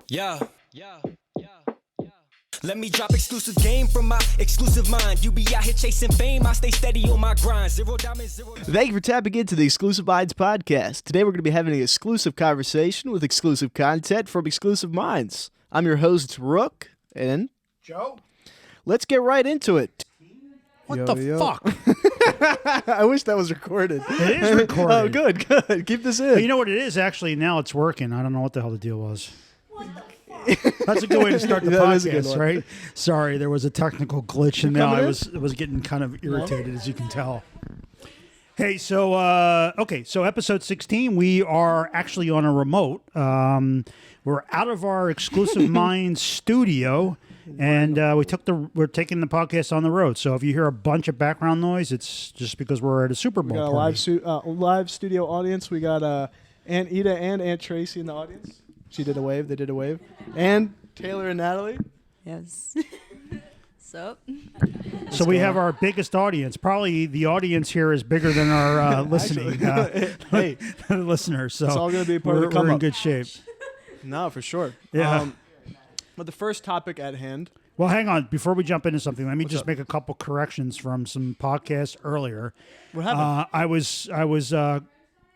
Yeah. Let me drop exclusive game from my exclusive mind. You be out here chasing fame, I stay steady on my grind. Zero diamonds, zero. Thank you for tapping into the Exclusive Minds podcast. Today we're going to be having an exclusive conversation with exclusive content from Exclusive Minds. I'm your host, Rook, and Joe? let's get right into it. What the fuck? I wish that was recorded. It is recorded. Oh, good. Keep this in. But you know what it is? Actually, now it's working. I don't know what the hell the deal was. That's a good way to start the That is a good podcast, one. right? Sorry, there was a technical glitch, and now coming I in? was getting kind of irritated, as you can tell. Hey, so so episode 16, we are actually on a remote. We're out of our Exclusive Minds studio, and we're taking the podcast on the road. So if you hear a bunch of background noise, it's just because we're at a Super Bowl We got a party. live studio audience. We got Aunt Ida and Aunt Tracy in the audience. She did a wave. They did a wave. And Taylor and Natalie. Yes. So, So we have our biggest audience. Probably the audience here is bigger than our listening Hey, listeners. So it's all going to be a part of the we're come in up. good shape. No, for sure. Yeah. But the first topic at hand. Well, hang on. Before we jump into something, let me just up? make a couple corrections from some podcasts earlier. What happened? I was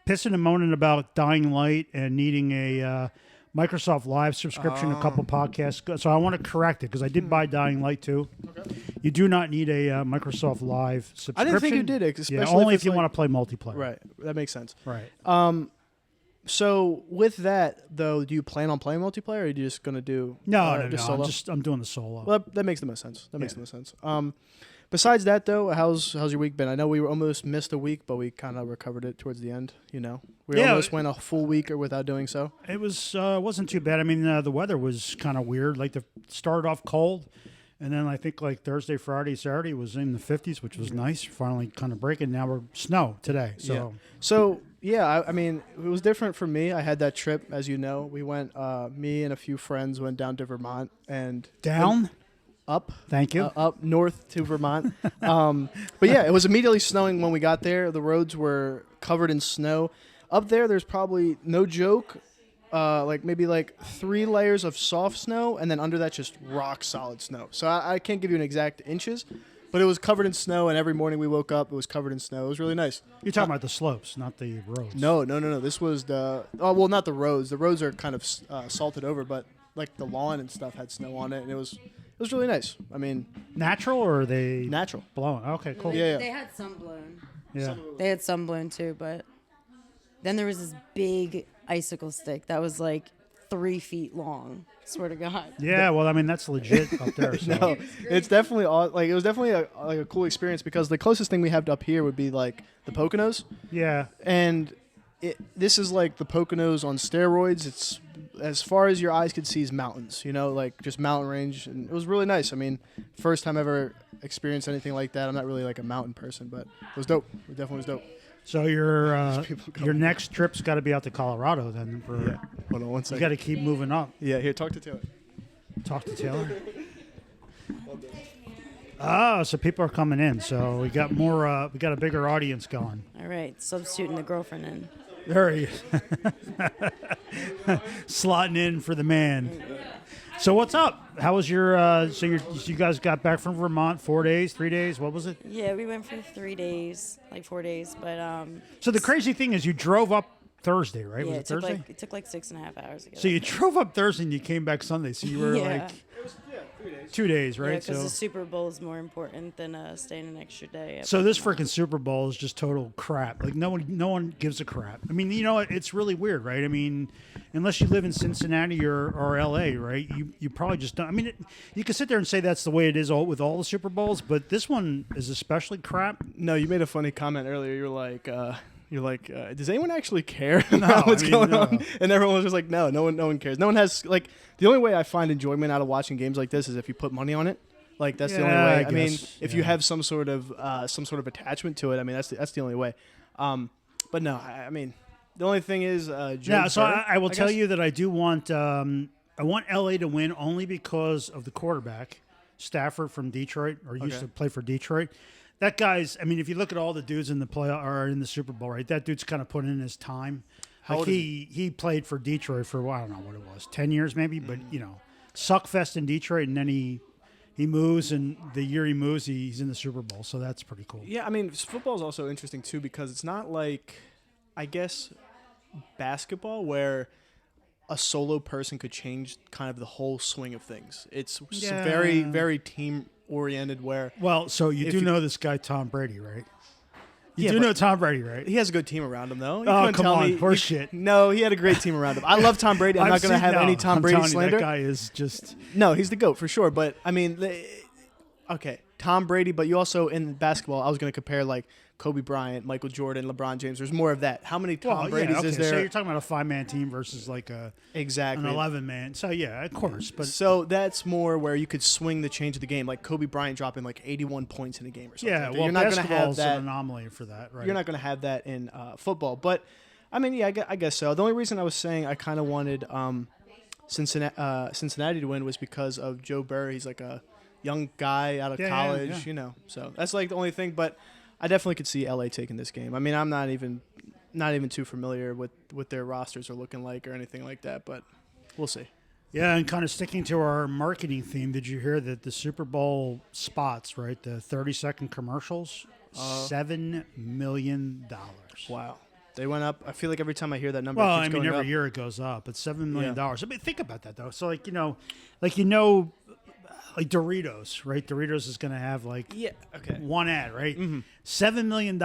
pissing and moaning about Dying Light and needing a Microsoft Live subscription a couple podcasts ago. So I want to correct it because I did buy Dying Light too. Okay. You do not need a Microsoft Live subscription. I didn't think you did, especially yeah, only if if you it's want to play multiplayer. Right. That makes sense. Right. So with that, though, do you plan on playing multiplayer, or are you just going to do No. just solo? I'm doing the solo. Well, that makes the most sense. That makes the most sense. Besides that, though, how's your week been? I know we almost missed a week, but we kind of recovered it towards the end. We almost went a full week without doing so. It wasn't too bad. I mean, the weather was kind of weird. Like, it started off cold, and then I think like Thursday, Friday, Saturday was in the 50s, which was nice. Finally, kind of breaking. Now we're snow today. So I mean, it was different for me. I had that trip, as you know. We went. Me and a few friends went down to Vermont and down. Up. Thank you. Up north to Vermont. But yeah, it was immediately snowing when we got there. The roads were covered in snow. Up there, there's probably, no joke, maybe 3 layers of soft snow, and then under that just rock solid snow. So I can't give you an exact inches, but it was covered in snow, and every morning we woke up, it was covered in snow. It was really nice. You're talking about the slopes, not the roads. No. This was not the roads. The roads are kind of salted over, but like the lawn and stuff had snow on it, and it was really nice. I mean, Natural or are they natural. blown? Okay, cool. Yeah. they had some blown. Yeah. They had some blown too, but then there was this big icicle stick that was like 3 feet long. Swear to God. Yeah, well, I mean, that's legit up there. So. No, it's definitely it was definitely a cool experience because the closest thing we have up here would be like the Poconos, Yeah. and this is like the Poconos on steroids. It's as far as your eyes could see is mountains, like just mountain range, and it was really nice. I mean, first time ever experienced anything like that. I'm not really like a mountain person, but it was dope. It definitely was dope. So your people your coming. next trip's got to be out to Colorado then. Hold on one You second. got to keep moving up. Yeah, here, talk to Taylor. Talk to Taylor. So people are coming in. So we got more. We got a bigger audience going. All right, substituting the girlfriend in. There he is. Slotting in for the man. So what's up? How was your? You guys got back from Vermont 4 days, 3 days. What was it? Yeah, we went for 3 days, like 4 days, but So the crazy thing is, you drove up Thursday, right? yeah, Was it Thursday? it took like 6.5 hours to get. So you drove up Thursday and you came back Sunday. So you were Yeah. like 2 days, right? because the Super Bowl is more important than staying an extra day. So this freaking Super Bowl is just total crap. Like no one gives a crap. I mean, it's really weird, right? I mean, unless you live in Cincinnati or LA, right? You probably just don't. I mean, you can sit there and say that's the way it is with all the Super Bowls, but this one is especially crap. No, you made a funny comment earlier. You're like, does anyone actually care No, about what's going no. on? And everyone was just like, no one cares. No one has the only way I find enjoyment out of watching games like this is if you put money on it. Like that's the only Yeah, way. I I mean, guess, if yeah. you have some sort of attachment to it, I mean that's the only way. But no, I mean, the only thing is, Joe Yeah, so Burrow, I will tell guess. you that I do want I want LA to win only because of the quarterback, Stafford from Detroit, or used Okay. to play for Detroit. That guy's, I mean, if you look at all the dudes in the play or in the Super Bowl, right? That dude's kind of put in his time. How Like old is he? he played for Detroit for, well, I don't know what it was, 10 years maybe, but, suckfest in Detroit, and then he moves, and the year he moves, he's in the Super Bowl, so that's pretty cool. Yeah, I mean, football is also interesting too because it's not like, I guess, basketball where a solo person could change kind of the whole swing of things. It's very, very team oriented. Where Well, so you If do you- know this guy Tom Brady, right? You Yeah, do but- know Tom Brady, right? he has a good team around him, though. You Oh, couldn't come tell on, me- horse you- shit. No, he had a great team around him. I love Tom Brady. I'm not going to have any Tom Brady slander. That guy is just No, he's the GOAT for sure. But I mean, okay, Tom Brady. But you also in basketball, I was going to compare like Kobe Bryant, Michael Jordan, LeBron James. There's more of that. How many Tom Brady's is there? So you're talking about a 5-man team versus like an Exactly. 11-man. So yeah, of course. But So that's more where you could swing the change of the game, like Kobe Bryant dropping like 81 points in a game or something. yeah, like that. well, you're not going to have basketball's that. an anomaly for that, right? You're not going to have that in football. But I mean, yeah, I guess so. The only reason I was saying I kind of wanted Cincinnati to win was because of Joe Burrow. He's like a young guy out of college, So that's like the only thing. But I definitely could see LA taking this game. I mean, I'm not even too familiar with what their rosters are looking like or anything like that. But we'll see. Yeah, and kind of sticking to our marketing theme, did you hear that the Super Bowl spots, right, the 30-second commercials, $7 million. Wow. They went up. I feel like every time I hear that number, Well, it I keeps mean, going every up. year it goes up. It's $7 million. Yeah. I mean, think about that, though. So, like Doritos, right? Doritos is going to have like Yeah. Okay. one ad, right? Mm-hmm. $7 million.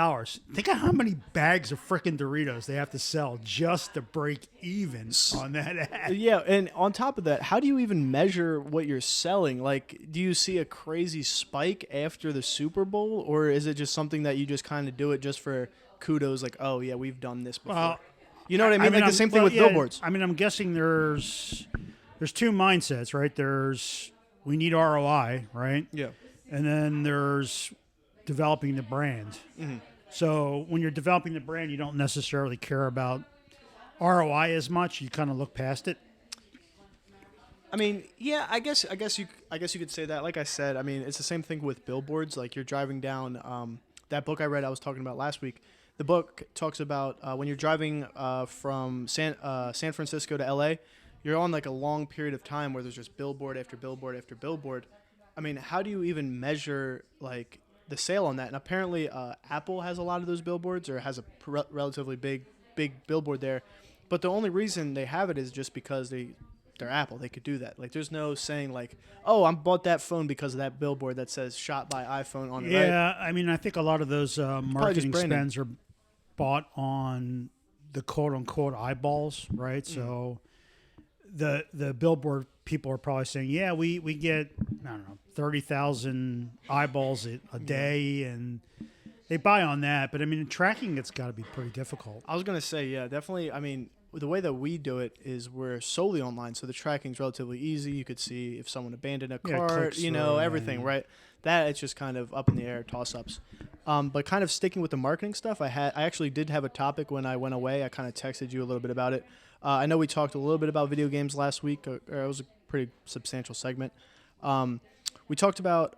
Think of how many bags of freaking Doritos they have to sell just to break even on that ad. Yeah, and on top of that, how do you even measure what you're selling? Like, do you see a crazy spike after the Super Bowl, or is it just something that you just kind of do it just for kudos? Like, oh yeah, we've done this before. Well, you know what I mean? Like the same thing with billboards. I mean, I'm guessing there's two mindsets, right? There's we need ROI, right? Yeah. And then there's developing the brand. Mm-hmm. So when you're developing the brand, you don't necessarily care about ROI as much. You kind of look past it. I mean, yeah, I guess you could say that. Like I said, I mean, it's the same thing with billboards. Like you're driving down that book I read. I was talking about last week. The book talks about when you're driving from San Francisco to LA, you're on like a long period of time where there's just billboard after billboard after billboard. I mean, how do you even measure like the sale on that? And apparently, Apple has a lot of those billboards or has a relatively big billboard there. But the only reason they have it is just because they're Apple. They could do that. Like, there's no saying like, oh, I bought that phone because of that billboard that says "shot by iPhone" on it. Right? Yeah, I mean, I think a lot of those marketing branding. spends are bought on the quote-unquote eyeballs, right? Mm. So the billboard people are probably saying, yeah, we get, I don't know, 30,000 eyeballs a day, and they buy on that. But, I mean, tracking it's got to be pretty difficult. I was gonna say, yeah, definitely. I mean, the way that we do it is we're solely online, so the tracking's relatively easy. You could see if someone abandoned a Yeah, cart, clicks through, everything, yeah. right? That it's just kind of up in the air, toss-ups. But kind of sticking with the marketing stuff, I actually did have a topic when I went away. I kind of texted you a little bit about it. I know we talked a little bit about video games last week. It was a pretty substantial segment. We talked about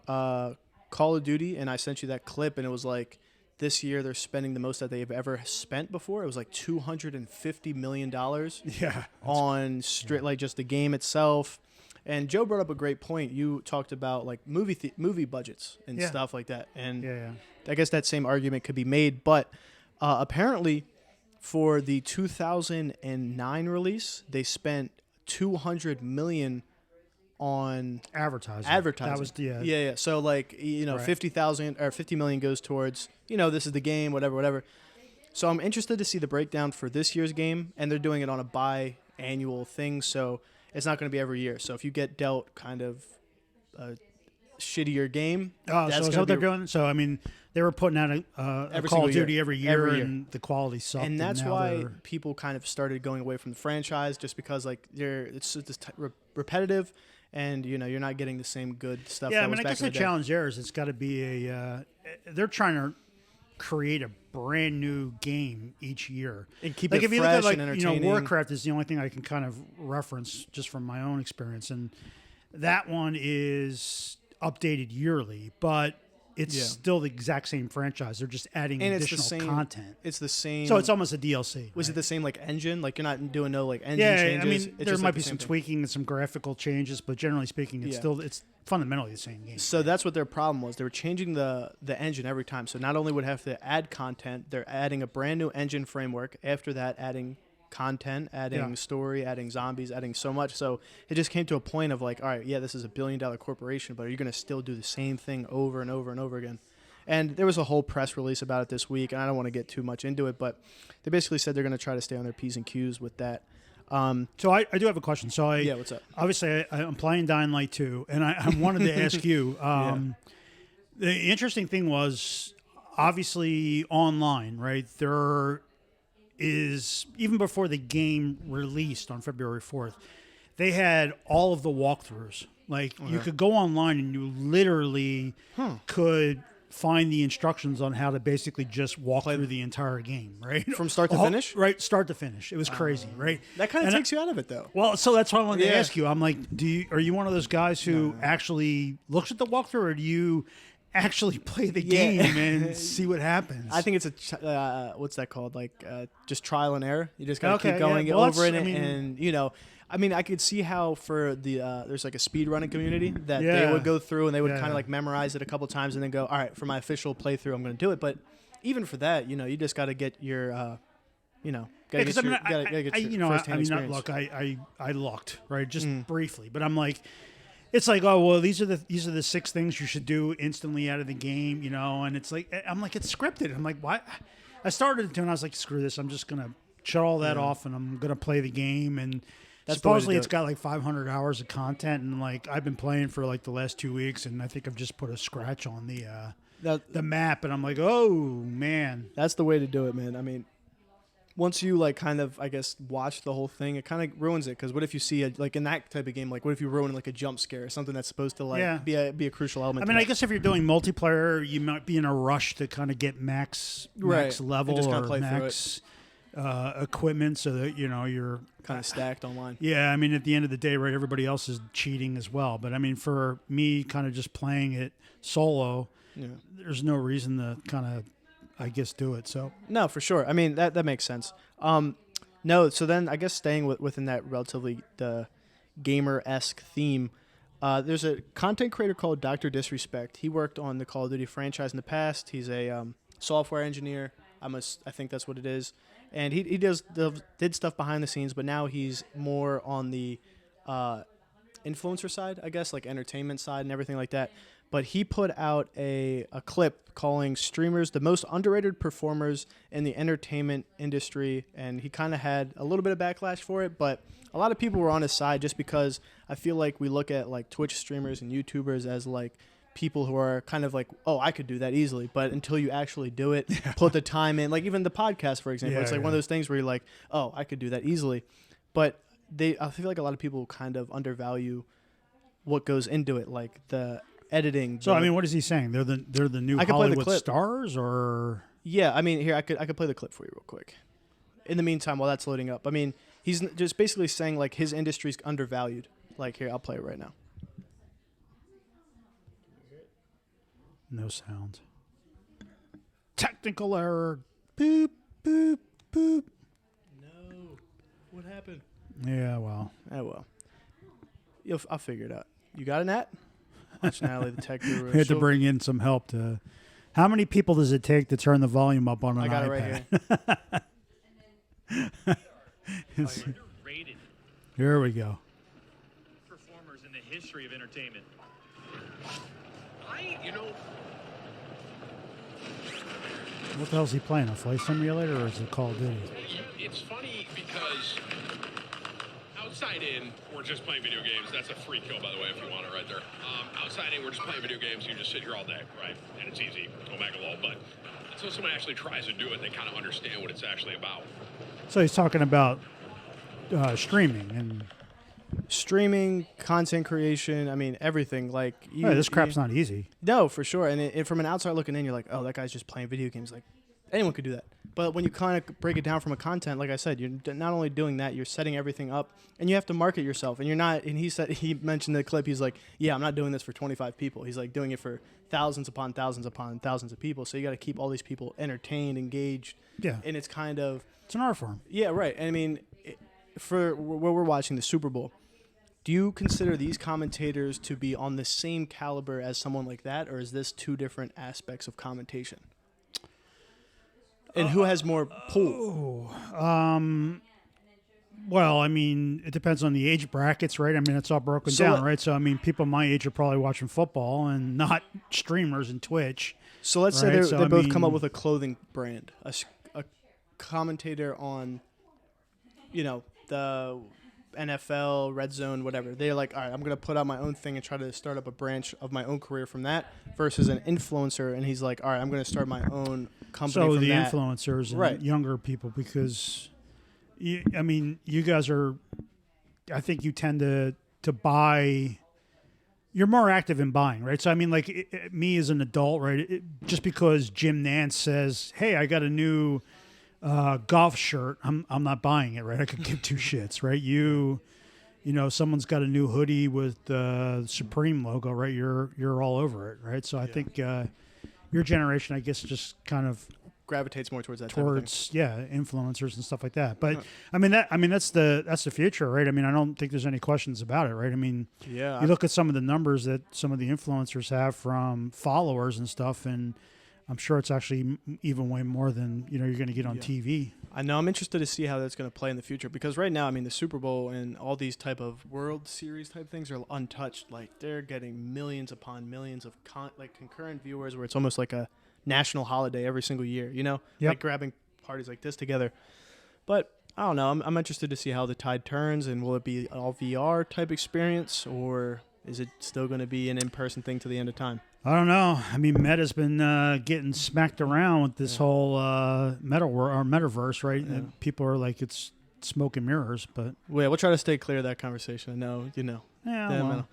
Call of Duty, and I sent you that clip, and it was like this year they're spending the most that they've ever spent before. It was like $250 million Yeah. on like just the game itself. And Joe brought up a great point. You talked about like movie budgets and Yeah. stuff like that. And Yeah. I guess that same argument could be made, but apparently for the 2009 release, they spent $200 million on Advertising. advertising. That was the yeah. So like Right. 50,000 or 50 million goes towards this is the game, whatever. So I'm interested to see the breakdown for this year's game, and they're doing it on a biannual thing, so it's not going to be every year. So if you get dealt kind of a shittier game, Oh, so is that what they're doing? So, I mean, they were putting out a Every Call of single year. Duty every year, Every year. and the quality sucked. and that's now why they're- people kind of started going away from the franchise, just because like it's just repetitive, and you're not getting the same good stuff. Yeah, that I mean, was I back guess in the day. challenge there is it's got to be they're trying to create a brand new game each year. And keep like it if you look fresh at like and entertaining. Warcraft is the only thing I can kind of reference just from my own experience, and that one is updated yearly. But it's Yeah. still the exact same franchise. They're just adding And it's the additional same content. It's the same. So it's almost a DLC. Was right? it the same like engine? Like you're not doing no like engine Yeah, changes. I mean, It's there just, might like, be the some same thing. tweaking and some graphical changes, but generally speaking, it's Yeah. still it's fundamentally the same game. So that's what their problem was. They were changing the engine every time. So not only would have to add content, they're adding a brand new engine framework. After that, adding content, adding story, adding zombies, adding so much. So it just came to a point of like, all right, yeah, this is $1 billion corporation, but are you going to still do the same thing over and over and over again? And there was a whole press release about it this week, and I don't want to get too much into it, but they basically said they're going to try to stay on their P's and Q's with that. So I do have a question. So Yeah, what's up? Obviously, I'm playing Dying Light 2, and I wanted to ask you. The interesting thing was, obviously, online, right? There is, even before the game released on February 4th, they had all of the walkthroughs. Like, you could go online and you literally could find the instructions on how to basically just walk through the entire game, right? From start to finish? Right, start to finish. It was crazy, right? That kind of And takes you out of it, though. Well, so that's why I wanted to Yeah. ask you. I'm like, are you one of those guys who actually looks at the walkthrough, or do you actually play the game and see what happens? I think it's what's that called? Like just trial and error. You just gotta keep going Well, over it, that's- I mean- and you know. I mean, I could see how for the there's like a speed running community that they Yeah. would go through and they would Yeah. kind of like memorize it a couple times and then go, all right, for my official playthrough, I'm going to do it. But even for that, you know, you just got to get your, you know, got to Because get your, gotta get your you know, first-hand experience. look, I looked right just briefly, but I'm like, it's like, oh well, these are the 6 things you should do instantly out of the game, you know, and it's like, I'm like, it's scripted. I'm like, why? I started to and I was like, screw this, I'm just gonna shut all that off and I'm gonna play the game. And That's the way to supposedly do it's it. got like 500 hours of content, and like I've been playing for like the last 2 weeks, and I think I've just put a scratch on the map, and I'm like, oh man. That's the way to do it, man. I mean, once you like kind of, I guess, watch the whole thing, it kind of ruins it. Because what if you see like in that type of game, like what if you ruin like a jump scare or something that's supposed to like Yeah. be a crucial element? I to mean, I that? guess if you're doing multiplayer, you might be in a rush to kind of get max Right. level And just kinda or play through max equipment, so that you know you're kind of stacked online. Yeah, I mean, at the end of the day, right, everybody else is cheating as well. But I mean, for me, kind of just playing it solo, Yeah. there's no reason to kind of, I guess, do it. So No, for sure. I mean, that makes sense. No, so then I guess staying within that relatively the gamer-esque theme, there's a content creator called Dr. Disrespect. He worked on the Call of Duty franchise in the past. He's a software engineer. I think that's what it is. And he did stuff behind the scenes, but now he's more on the influencer side, I guess, like entertainment side and everything like that. But he put out a clip calling streamers the most underrated performers in the entertainment industry, and he kind of had a little bit of backlash for it, but a lot of people were on his side just because I feel like we look at like Twitch streamers and YouTubers as like people who are kind of like, oh, I could do that easily, but until you actually do it, put the time in, like even the podcast, for example, it's like one of those things where you're like, oh, I could do that easily, but I feel like a lot of people kind of undervalue what goes into it, like the editing. I mean, what is he saying? They're the new I can play the Hollywood clip. stars, or Yeah, I mean, here I could play the clip for you real quick. In the meantime, while that's loading up, I mean, he's just basically saying like his industry's undervalued. Like here, I'll play it right now. no sound. Technical error. Boop boop boop. No, what happened? Yeah, well. Oh well, I'll figure it out. You got it, Nat? Watch Natalie, the tech guru. We had to She'll- bring in some help to. How many people does it take to turn the volume up on an I got iPad? it right here. Rated Here we go. performers in the history of entertainment. What the hell's he playing? A flight simulator, or is it Call of Duty? It's funny because outside in, we're just playing video games. That's a free kill, by the way, if you want it right there. Outside in, we're just playing video games. You just sit here all day, right? And it's easy. Go back a little. But until someone actually tries to do it, they kind of understand what it's actually about. So he's talking about streaming and Streaming, content creation. I mean, everything. Like this crap's not easy. No, for sure. And from an outside looking in, you're like, oh, that guy's just playing video games. Like, anyone could do that. But when you kind of break it down from a content, like I said, you're not only doing that, you're setting everything up, and you have to market yourself. And you're not. And he mentioned the clip. He's like, yeah, I'm not doing this for 25 people. He's like doing it for thousands upon thousands upon thousands of people. So you got to keep all these people entertained, engaged. Yeah. And it's kind of It's an art form. yeah, right. I mean, for what we're watching the Super Bowl, do you consider these commentators to be on the same caliber as someone like that, or is this two different aspects of commentation? And who has more pull? Well, I mean, it depends on the age brackets, right? I mean, it's all broken So down, let- right? So, I mean, people my age are probably watching football and not streamers and Twitch. So let's say Right, they so they I both come up mean- with a clothing brand, a commentator on, the NFL, Red Zone, whatever. They're like, all right, I'm going to put out my own thing and try to start up a branch of my own career from that versus an influencer. And he's like, all right, I'm going to start my own company So from the that. influencers and Right. younger people, because, you guys are, I think you tend to buy. You're more active in buying, right? So I mean, like me as an adult, right? Just because Jim Nance says, "Hey, I got a new golf shirt," I'm not buying it, right? I could give two shits, right? Someone's got a new hoodie with the Supreme logo, right? You're all over it, right? So I think your generation, I guess, just kind of Gravitates more towards that type of towards influencers and stuff like that. But I mean that's the future, right? I mean, I don't think there's any questions about it, right? I mean, thing. Yeah. you look at some of the numbers that some of the influencers have from followers and stuff, and I'm sure it's actually even way more than you're going to get on TV. I know. I'm interested to see how that's going to play in the future because right now, I mean, the Super Bowl and all these type of World Series type things are untouched. Like they're getting millions upon millions of concurrent viewers, where it's almost like a national holiday every single year. Yep. Like grabbing parties like this together. But I don't know. I'm interested to see how the tide turns, and will it be all VR type experience, or is it still going to be an in-person thing to the end of time? I don't know. I mean, Meta's been getting smacked around with this whole metaverse, right? And people are like, it's smoke and mirrors, but Well, yeah, we'll try to stay clear of that conversation. I know, yeah, Yeah, well, metal.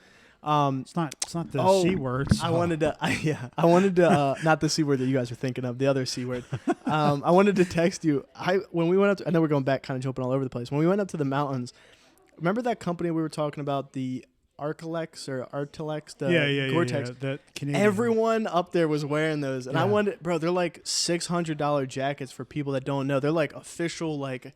it's not the C word. So. I wanted to not the C word that you guys are thinking of, the other C word. I wanted to text you. When we went up to, I know we're going back kind of jumping all over the place. When we went up to the mountains, remember that company we were talking about, the Arcalex or Artilex, the Gore-Tex? Yeah, that Canadian. Everyone up there was wearing those. And I Yeah. wanted, bro, they're like $600 jackets for people that don't know. They're like official, like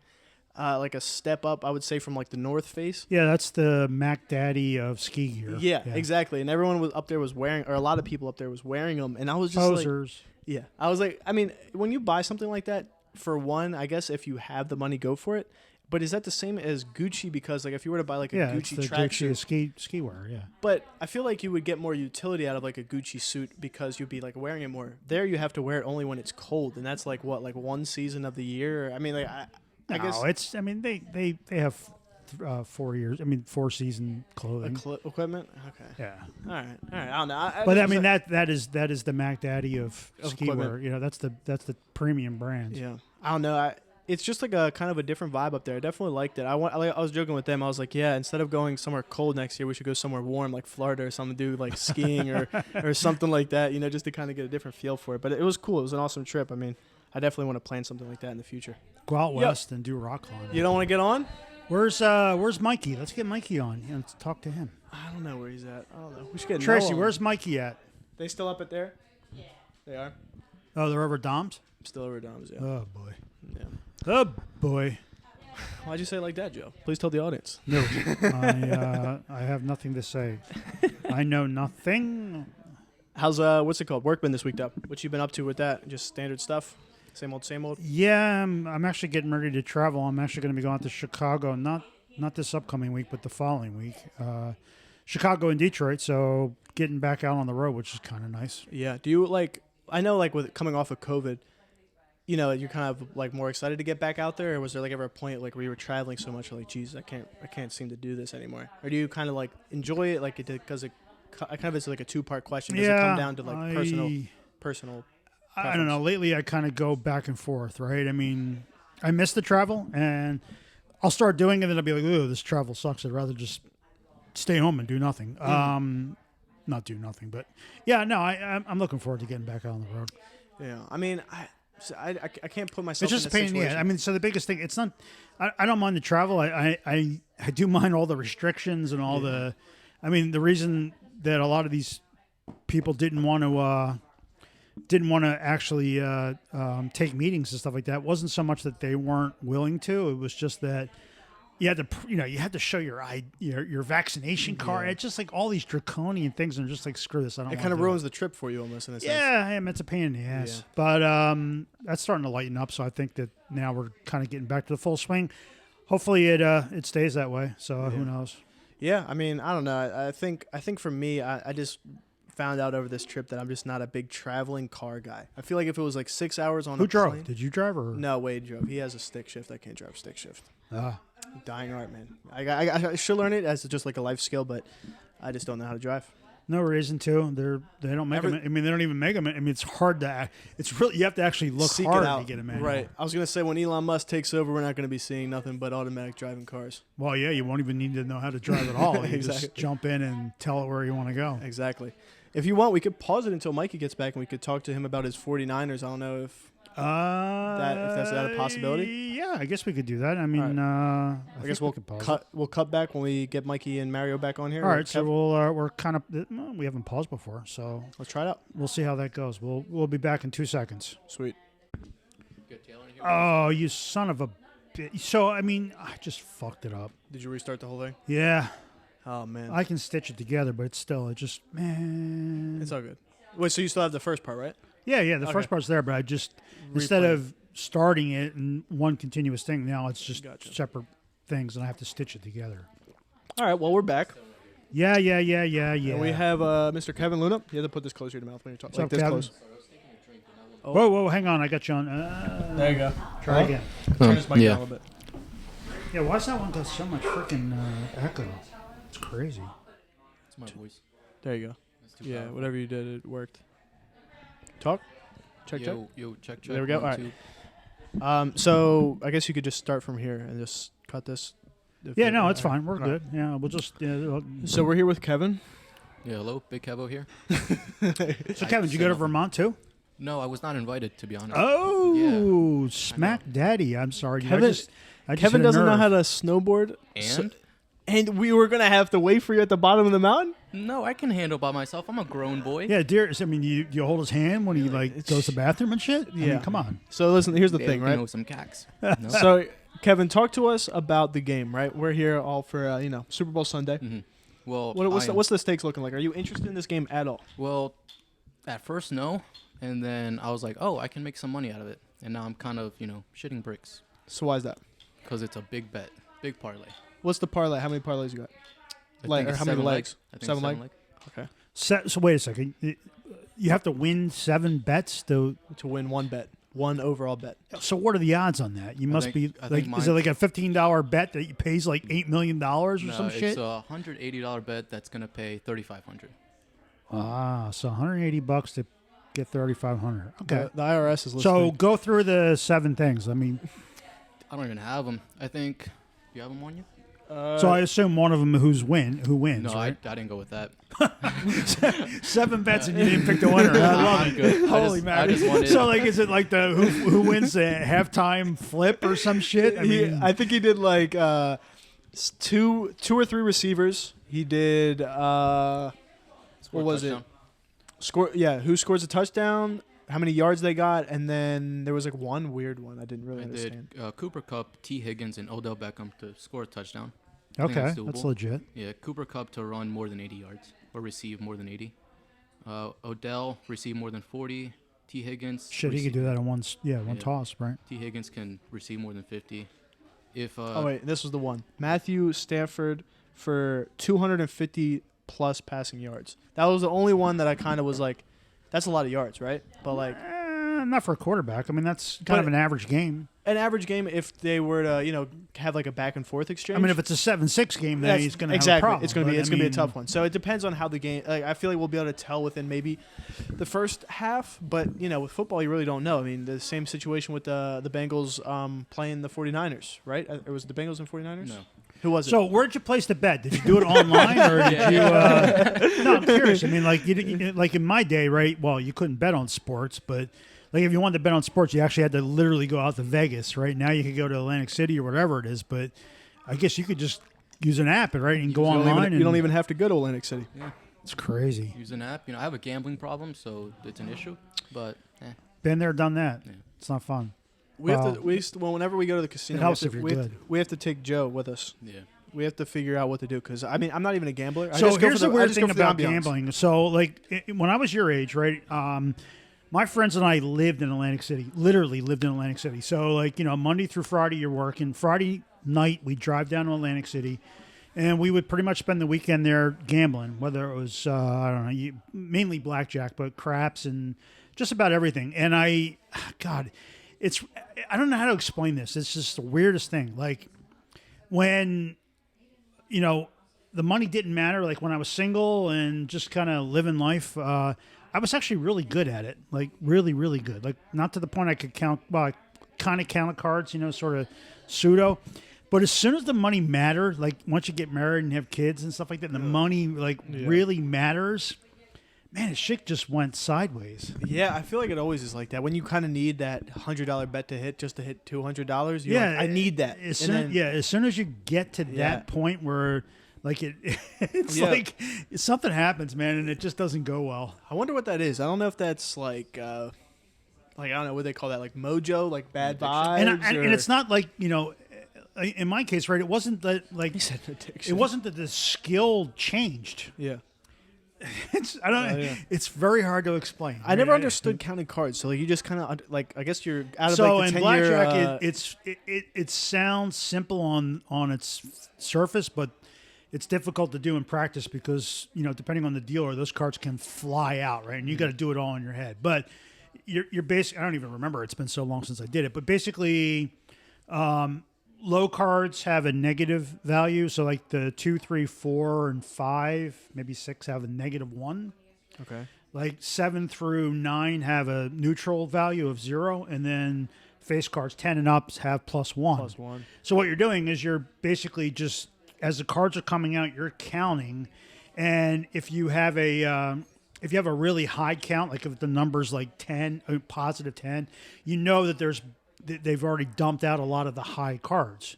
a step up, I would say, from like the North Face. Yeah, that's the Mac Daddy of ski gear. Yeah, exactly. And everyone was up there was wearing, or a lot of people up there was wearing them. And I was just like, Posers. yeah. I was like, I mean, when you buy something like that, for one, I guess if you have the money, go for it. But is that the same as Gucci? Because like if you were to buy like a it's Gucci the tracksuit, ski wear. Yeah. but I feel like you would get more utility out of like a Gucci suit because you'd be like wearing it more. There you have to wear it only when it's cold, and that's like what, like one season of the year. I mean, like I guess it's. I mean, they have 4 years. I mean, 4 season clothing. equipment. Okay. Yeah. All right. I don't know. But I mean that is the Mac Daddy of ski equipment. wear. You know, that's the premium brand. Yeah. I don't know. It's just like a kind of a different vibe up there. I definitely liked it. I was joking with them. I was like, yeah, instead of going somewhere cold next year, we should go somewhere warm like Florida or something, do like skiing or something like that, just to kind of get a different feel for it. But it was cool. It was an awesome trip. I mean, I definitely want to plan something like that in the future. Go out west and do rock climbing. You don't want to get on? Where's Mikey? Let's get Mikey on. Let's talk to him. I don't know where he's at. I don't know. We should get Tracy, Noah on. where's Mikey at? They still up at there? Yeah. They are? Oh, they're over Dom's? Still over at Dom's, yeah. Oh, boy. Yeah. Oh, boy. Why'd you say it like that, Joe? Please tell the audience. No. I have nothing to say. I know nothing. How's, what's it called? Work been this week, though? What you been up to with that? Just standard stuff? Same old, same old? Yeah, I'm actually getting ready to travel. I'm actually going to be going to Chicago, not this upcoming week, but the following week. Chicago and Detroit, so getting back out on the road, which is kind of nice. Yeah. Do you, like, I know, like, with coming off of COVID, you're kind of, like, more excited to get back out there? Or was there, like, ever a point, like, where you were traveling so much, you're like, geez, I can't seem to do this anymore? Or do you kind of, like, enjoy it, like, because it kind of is, like, a two-part question. Does it come down to, like, personal I don't know. Lately, I kind of go back and forth, right? I mean, I miss the travel, and I'll start doing it, and then I'll be like, "Ooh, this travel sucks. I'd rather just stay home and do nothing." Not do nothing, but yeah, no, I'm looking forward to getting back out on the road. Yeah, I mean, So I can't put myself. It's just in a pain. situation. Yeah, I mean, so the biggest thing, it's not. I don't mind the travel. I do mind all the restrictions and all the. I mean, the reason that a lot of these people didn't want to actually take meetings and stuff like that wasn't so much that they weren't willing to. It was just that you had to show your vaccination card. It's just like all these draconian things, and just like screw this. I don't. It kind of ruins the trip for you almost in a sense. Yeah, it's a pain in the ass. Yeah. But that's starting to lighten up, so I think that now we're kind of getting back to the full swing. Hopefully it stays that way. So who knows? Yeah, I mean, I don't know. I think for me, I just found out over this trip that I'm just not a big traveling car guy. I feel like if it was like 6 hours on Who a drove? plane, Did you drive or no? Wade drove. He has a stick shift. I can't drive stick shift. Dying art, man. I should learn it as just like a life skill, but I just don't know how to drive. No reason to. They don't make them. I mean, they don't even make them. I mean, it's hard to. It's really you have to actually look Seek hard it out. to get a manual. Right. I was gonna say when Elon Musk takes over, we're not gonna be seeing nothing but automatic driving cars. Well, yeah, you won't even need to know how to drive at all. You Exactly. just jump in and tell it where you want to go. Exactly. If you want, we could pause it until Mikey gets back, and we could talk to him about his 49ers. I don't know if that's a possibility. Yeah, I guess we could do that. I mean, I guess we'll we'll cut back when we get Mikey and Mario back on here. All right, so we're kind of we haven't paused before, so let's try it out. We'll see how that goes. We'll be back in 2 seconds. Sweet. Oh, you son of a bitch! So I mean, I just fucked it up. Did you restart the whole thing? Yeah. Oh man. I can stitch it together, but it's still man. It's all good. Wait, so you still have the first part, right? Yeah. The first part's there, but I just instead of starting it in one continuous thing, now it's just separate things, and I have to stitch it together. All right. Well, we're back. Yeah. And we have Mr. Kevin Luna. You have to put this closer to your mouth when you're talking. Like this Kevin? close. Oh. Whoa, hang on. I got you on. There you go. Try again. Turn this mic down a little bit. Yeah, why's that one got so much freaking echo? It's crazy. It's my voice. There you go. Yeah, whatever you did, it worked. Talk? Check. Yo, check. There we go. 1, All 2. right. So I guess you could just start from here and just cut this. Yeah, no, it's fine. We're good. Yeah, we'll just. So we're here with Kevin. Yeah, hello, Big Kevo here. So Kevin, did you go to Vermont too? No, I was not invited, to be honest. Oh, Yeah. smack daddy. I'm sorry. Kevin, I just Kevin hit a doesn't know nerve. how to snowboard. And? And we were going to have to wait for you at the bottom of the mountain? No, I can handle by myself. I'm a grown boy. Yeah, dear. I mean, you hold his hand when he like goes to the bathroom and shit. I mean, come on. So listen, here's the thing, You right? know, some cacks. No? So Kevin, talk to us about the game, right? We're here all for Super Bowl Sunday. Mm-hmm. Well, what's the stakes looking like? Are you interested in this game at all? Well, at first, no. And then I was like, oh, I can make some money out of it. And now I'm kind of, shitting bricks. So why is that? Because it's a big bet. Big parlay. What's the parlay? How many parlays you got? I think it's how many 7 legs? I think 7 7 leg? Okay. So wait a second. You have to win 7 bets to win one bet, one overall bet. So what are the odds on that? You must be like, is it like a $15 bet that pays like $8 million or some shit? It's a $180 bet that's gonna pay $3,500. Ah, so $180 to get $3,500. Okay. The IRS is listening. So go through the 7 things. I mean, I don't even have them. I think you have them on you. So I assume one of them who wins. No, right? I didn't go with that. 7 bets and you didn't pick the winner. I love I'm it. good. Holy man! I just wanted. So like, is it like the who wins the halftime flip or some shit? I mean, I think he did like two or three receivers. He did what was touchdown. it? Score. Yeah, who scores a touchdown? How many yards they got? And then there was like one weird one I didn't really understand. Did Cooper Kupp, T. Higgins, and Odell Beckham to score a touchdown. I think okay, doable. that's legit. Yeah, Cooper Kupp to run more than 80 yards or receive more than 80. Odell receive more than 40. T. Higgins. Shit, he could do that in one toss, right? T. Higgins can receive more than 50. If Oh wait, this was the one. Matthew Stafford for 250 plus passing yards. That was the only one that I kind of was like, that's a lot of yards, right? But like, not for a quarterback. I mean, that's kind of an average game. An average game if they were to, have like a back and forth exchange. I mean, if it's a 7-6 game, then he's going to have a problem. It's going to be a tough one. So it depends on how the game. Like, I feel like we'll be able to tell within maybe the first half, but with football, you really don't know. I mean, the same situation with the Bengals playing the 49ers, right? Or was it the Bengals and 49ers? No. Who was it? So where'd you place the bet? Did you do it online or did you? No, I'm curious. I mean, like in my day, right? Well, you couldn't bet on sports, but Like if you wanted to bet on sports, you actually had to literally go out to Vegas, right? Now you could go to Atlantic City or whatever it is, but I guess you could just use an app, right, and go online. You don't even have to go to Atlantic City. Yeah. It's crazy. Use an app. I have a gambling problem, so it's an issue. But Been there, done that. Yeah. It's not fun. Whenever we go to the casino, It helps if you're good. We have to take Joe with us. yeah. We have to figure out what to do because I'm not even a gambler. So here's the weird I thing about ambiance. gambling. So like when I was your age, right? My friends and I lived in Atlantic City. Literally lived in Atlantic City. So like Monday through Friday you're working. Friday night we drive down to Atlantic City, and we would pretty much spend the weekend there gambling. Whether it was I don't know, mainly blackjack, but craps and just about everything. And I don't know how to explain this. It's just the weirdest thing. Like when the money didn't matter. Like when I was single and just kind of living life, I was actually really good at it. Like really, really good. Like not to the point I could count. Well, I kind of counted cards, sort of pseudo. But as soon as the money mattered, like once you get married and have kids and stuff like that, and the money really matters. Man, shit just went sideways. Yeah, I feel like it always is like that. When you kind of need that $100 bet to hit just to hit $200, you're like, I need that. As soon as you get to that point where like it's like something happens, man, and it just doesn't go well. I wonder what that is. I don't know if that's like I don't know what they call that, like mojo, like bad vibes. And it's not like, in my case, right, it wasn't that like He said addiction. it wasn't that the skill changed. Yeah. It's very hard to explain. I never understood counting cards. So like you just kind of like I guess you're out of so like the in 10-year, blackjack, it sounds simple on its surface, but it's difficult to do in practice because depending on the dealer, those cards can fly out, right? And you got to do it all in your head. But you're basically, I don't even remember. It's been so long since I did it. But basically, low cards have a negative value. So like the 2, 3, 4, and 5, maybe 6 have a -1. okay. Like 7 through 9 have a neutral value of 0, and then face cards 10 and ups have +1. +1. So what you're doing is you're basically just, as the cards are coming out, you're counting, and if you have a really high count, like if the number's like 10, positive 10, that they've already dumped out a lot of the high cards.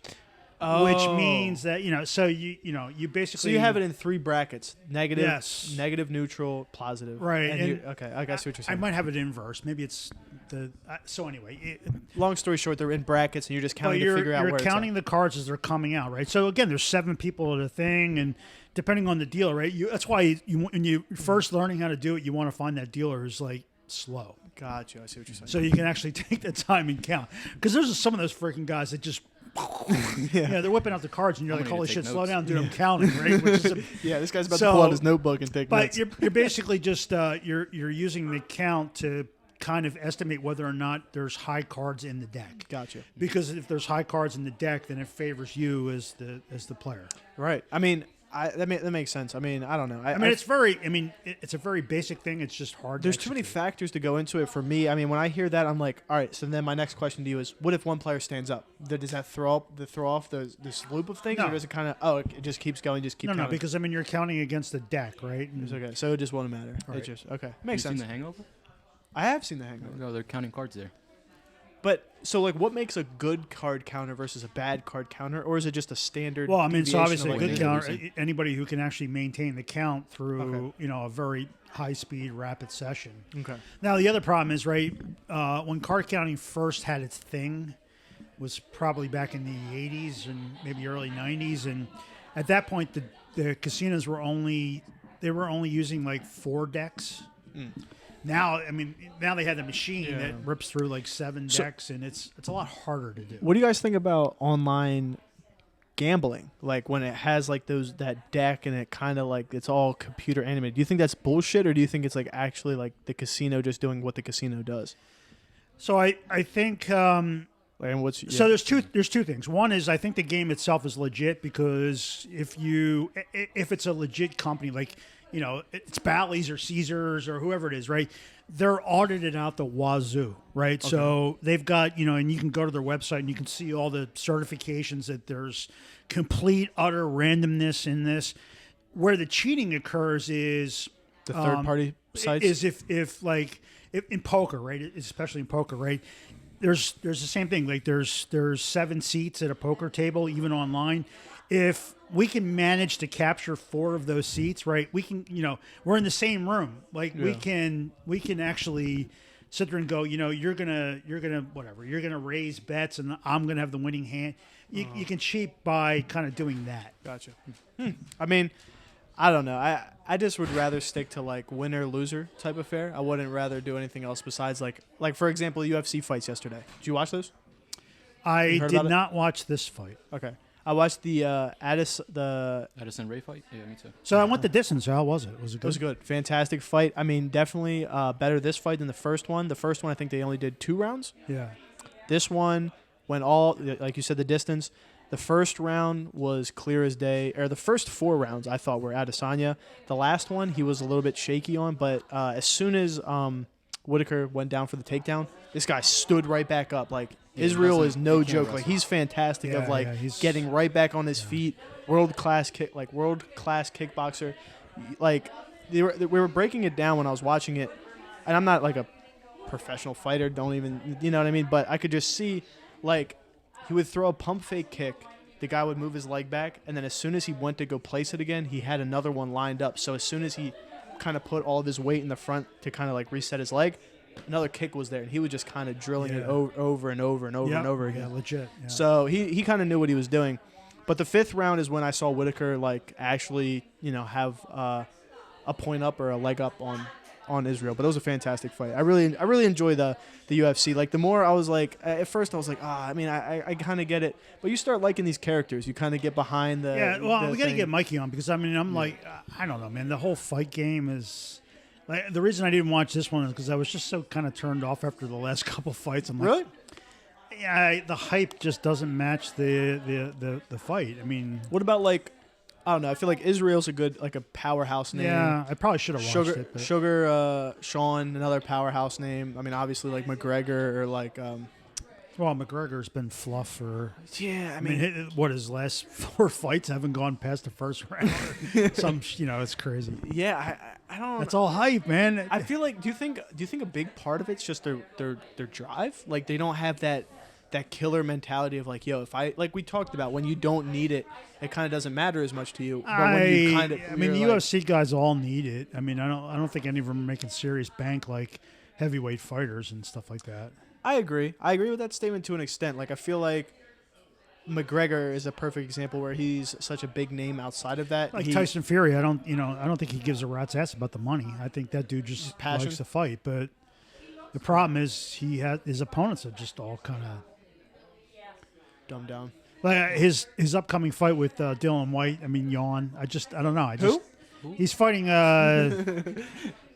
Which means that so you basically, So you have it in 3 brackets: negative, Yes. negative, neutral, positive. Right, And okay, I guess what you're I saying. might have it inverse. Maybe it's the so anyway. Long story short, they're in brackets, and you're just counting to figure out where you're counting the cards as they're coming out, right? So again, there's 7 people at a thing, and depending on the dealer, right? That's why when you first learning how to do it, you want to find that dealer who's like slow, it's at. Gotcha. I see what you're saying. so you can actually take the time and count. Because there's some of those freaking guys that just. They're whipping out the cards, and you're I'm like, gonna "Holy take shit, slow notes. down, dude! I'm counting." Right? Which is This guy's about So- to pull out his notebook and take but notes. you're basically just you're using the count to kind of estimate whether or not there's high cards in the deck. Gotcha. Because if there's high cards in the deck, then it favors you as the player. Right. I mean, that makes sense. I mean, I don't know. It's a very basic thing. It's just hard. There's to too many execute. factors to go into it for me. I mean, when I hear that, I'm like, all right. So then my next question to you is, what if one player stands up? Does that throw off this loop of things, No. or does it kind of it just keeps going, just keep No, counting? because you're counting against the deck, right? And- It's okay. So it just won't matter. Right. It just okay. Have Makes you seen sense. The Hangover? I have seen The Hangover. No, they're counting cards there. But so like, what makes a good card counter versus a bad card counter, or is it just a standard? Well, I mean, so deviation obviously of, a like, good winning or counter, losing? anybody who can actually maintain the count through, Okay. a very high-speed, rapid session. Okay. Now, the other problem is, right, when card counting first had its thing, was probably back in the 80s and maybe early 90s, and at that point, the casinos were only using like 4 decks. Now, I mean, now they have the machine that rips through like 7 decks, and it's a lot harder to do. What do you guys think about online gambling? Like when it has like that deck and it kind of like it's all computer animated. Do you think that's bullshit, or do you think it's like actually like the casino just doing what the casino does? So I think. And what's So there's two things. One is I think the game itself is legit because if it's a legit company like it's Bally's or Caesars or whoever it is, right? They're audited out the wazoo, right? Okay. So they've got and you can go to their website and you can see all the certifications that there's complete utter randomness in this. Where the cheating occurs is the third party sites is if in poker, right? Especially in poker, right? There's the same thing. Like there's 7 seats at a poker table, even online. If we can manage to capture 4 of those seats, right? We can, we're in the same room. Like we can actually sit there and go, you're gonna raise bets, and I'm gonna have the winning hand. You can cheat by kind of doing that. Gotcha. I mean, I don't know. I just would rather stick to like winner loser type affair. I wouldn't rather do anything else besides like for example, UFC fights yesterday. Did you watch those? I did not watch this fight. Okay. I watched the Addison Ray fight? Yeah, me too. So I went the distance. How was it? Was it good? It was good. Fantastic fight. I mean, definitely better this fight than the first one. The first one, I think they only did 2 rounds. Yeah. This one went all, like you said, the distance. The first round was clear as day. Or the first 4 rounds, I thought, were Adesanya. The last one, he was a little bit shaky on. But as soon as Whitaker went down for the takedown, this guy stood right back up. Like, Israel is no joke. Like, he's fantastic he's getting right back on his feet. World-class kickboxer. Like, we were breaking it down when I was watching it. And I'm not, like, a professional fighter. Don't even, you know what I mean? But I could just see, like, he would throw a pump fake kick. The guy would move his leg back. And then as soon as he went to go place it again, he had another one lined up. So as soon as he kind of put all of his weight in the front to kind of, like, reset his leg, another kick was there, and he was just kind of drilling it over and over and over and over again. Yeah, legit. Yeah. So he kind of knew what he was doing. But the 5th round is when I saw Whitaker like actually have a point up or a leg up on Israel. But it was a fantastic fight. I really enjoy the UFC. Like the more I was like at first I was like I kind of get it. But you start liking these characters. You kind of get behind the we got to get Mikey on because I'm like I don't know, man. The whole fight game is. Like, the reason I didn't watch this one is because I was just so kind of turned off after the last couple fights. I'm like, really? Yeah, the hype just doesn't match the fight. I mean, what about like, I don't know. I feel like Israel's a good a powerhouse name. Yeah, I probably should have watched it. But. Sugar Sean, another powerhouse name. I mean, obviously like McGregor or like. Well, McGregor's been fluff for. Yeah, I mean his last 4 fights haven't gone past the first round. It's crazy. Yeah, I don't. That's all hype, man. I feel like. Do you think a big part of it's just their drive? Like they don't have that killer mentality of like, yo, if I like we talked about when you don't need it, it kind of doesn't matter as much to you. But when you kind of, I mean, the UFC guys all need it. I mean, I don't think any of them are making serious bank like heavyweight fighters and stuff like that. I agree with that statement to an extent. Like I feel like McGregor is a perfect example where he's such a big name outside of that. Like Tyson Fury, I don't think he gives a rat's ass about the money. I think that dude just likes to fight. But the problem is his opponents are just all kind of dumbed down. Like his upcoming fight with Dylan White. I mean, yawn. I don't know. Who? He's fighting.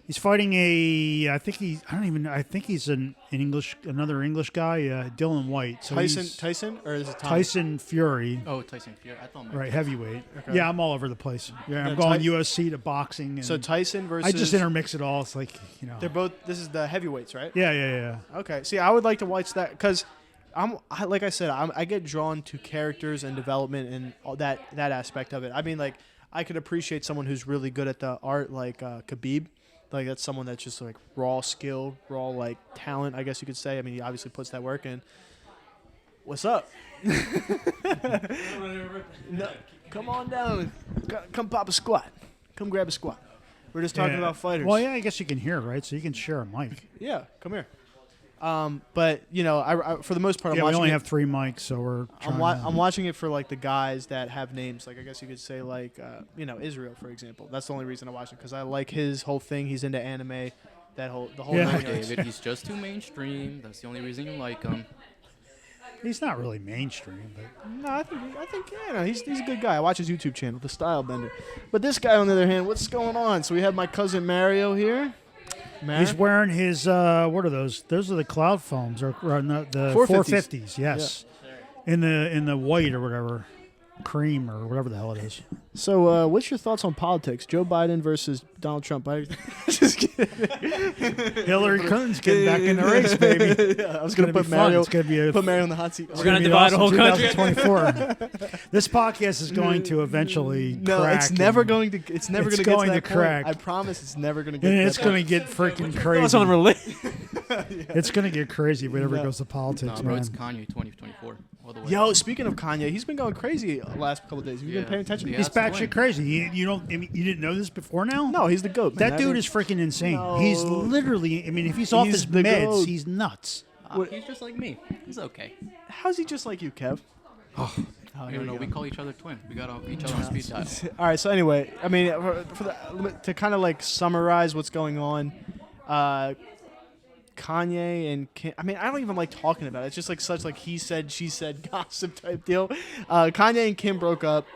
He's fighting I think he's another English guy, Dylan White. So Tyson or is it Tyson Fury? Oh, Tyson Fury. I thought right, heavyweight. Okay. Yeah, I'm all over the place. Yeah, I'm going UFC to boxing. And so Tyson versus. I just intermix it all. It's like they're both. This is the heavyweights, right? Yeah. Okay. See, I would like to watch that because like I said, I get drawn to characters and development and all that aspect of it. I mean, like I could appreciate someone who's really good at the art, like Khabib. Like that's someone that's just like raw skill, raw like talent, I guess you could say. I mean, he obviously puts that work in. What's up? No, come on down. Come pop a squat. Come grab a squat. We're just talking about fighters. Well, yeah, I guess you can hear, right? So you can share a mic. Yeah, come here. But I for the most part, we only have 3 mics, so we're. I'm watching it for like the guys that have names. Like I guess you could say like Israel, for example. That's the only reason I watch it because I like his whole thing. He's into anime. The whole. Yeah. David, he's just too mainstream. That's the only reason you like him. He's not really mainstream, but no, I think he's a good guy. I watch his YouTube channel, The Style Bender. But this guy, on the other hand, what's going on? So we have my cousin Mario here. He's wearing his what are those? Those are the cloud foams or the 450s. Yes, yeah. in the white or whatever. cream or whatever the hell it is. So, what's your thoughts on politics? Joe Biden versus Donald Trump. Just kidding. Hillary Clinton's getting back in the race, baby. I was going to put fun. Mario. It's going to be Put Mario on the hot seat. We're gonna divide the whole country. 2024. This podcast is going to eventually No, crack. it's never going to. It's never It's going to get going to that to crack. point. I promise, it's never going to get. And to it's that going to get freaking crazy. That's unrelated. It's going to get crazy whenever it goes to politics, Nah, bro, man. it's Kanye 2024 all the way. Yo, speaking of Kanye, he's been going crazy the last couple of days. Have you been Yeah. paying attention? Yeah. He's That's the batshit crazy. You don't. I mean, you didn't know this before now? No, he's the goat. Man. That dude is freaking insane. No. He's literally. I mean, if he's off He's his the meds, goat. he's nuts. He's just like me. He's okay. How's he just like you, Kev? Oh, You here we know, go. we call each other twin. We got each other on speed dial. All right. So anyway, I mean, to kind of like summarize what's going on, Kanye and Kim. I mean, I don't even like talking about it. It's just like such like he said, she said gossip type deal. Kanye and Kim broke up.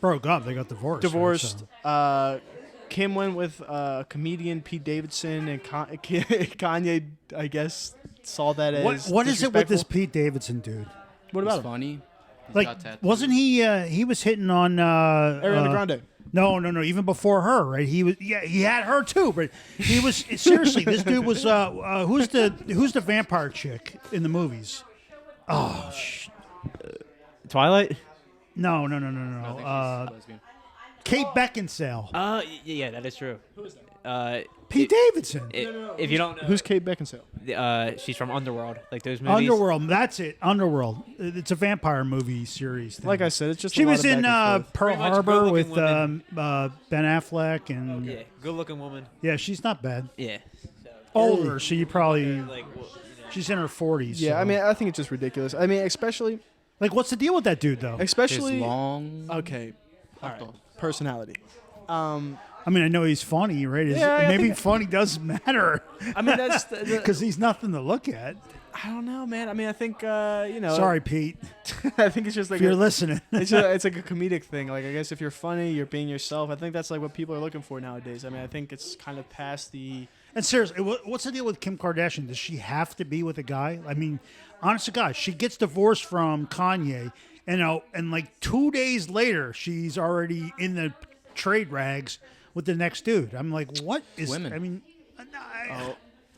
Broke up. They got divorced. Divorced. right? So- Kim went with comedian Pete Davidson, and Kanye, I guess, saw that as What is it with this disrespectful. Pete Davidson dude? What He's about him? funny. He's Like, got tattoos. wasn't he? He was hitting on Ariana Grande. No. Even before her, right? He was. Yeah, he had her too. But he was seriously. This dude was. Who's the vampire chick in the movies? Oh, Twilight. no. I think she's lesbian. Kate Beckinsale. Yeah, that is true. Who is that? Pete Davidson. If you don't know, Who's Kate Beckinsale? she's from Underworld, like those movies. Underworld. That's it. Underworld. It's a vampire movie series. Thing. Like I said, it's just she a lot was of in back and forth. Pearl Pretty much Harbor good-looking with women. Ben Affleck, and Yeah, good-looking woman. yeah, she's not bad. Yeah. So, Older, so you probably like, well, she's in her 40s. Yeah, so. I mean, I think it's just ridiculous. I mean, especially like, what's the deal with that dude though? His long. okay, all right, dog. personality. I mean, I know he's funny, right? Yeah, I maybe think- funny doesn't matter I mean, that's because he's nothing to look at. I don't know, man. I mean, I think you know. Sorry, Pete, I think it's just like if you're listening. it's like a comedic thing. Like I guess if you're funny, you're being yourself. I think that's like what people are looking for nowadays. I mean, I think it's kind of past the. And seriously, what's the deal with Kim Kardashian? Does she have to be with a guy? I mean, honest to God, she gets divorced from Kanye, and like 2 days later, she's already in the trade rags with the next dude. I'm like, what is? Women. I mean,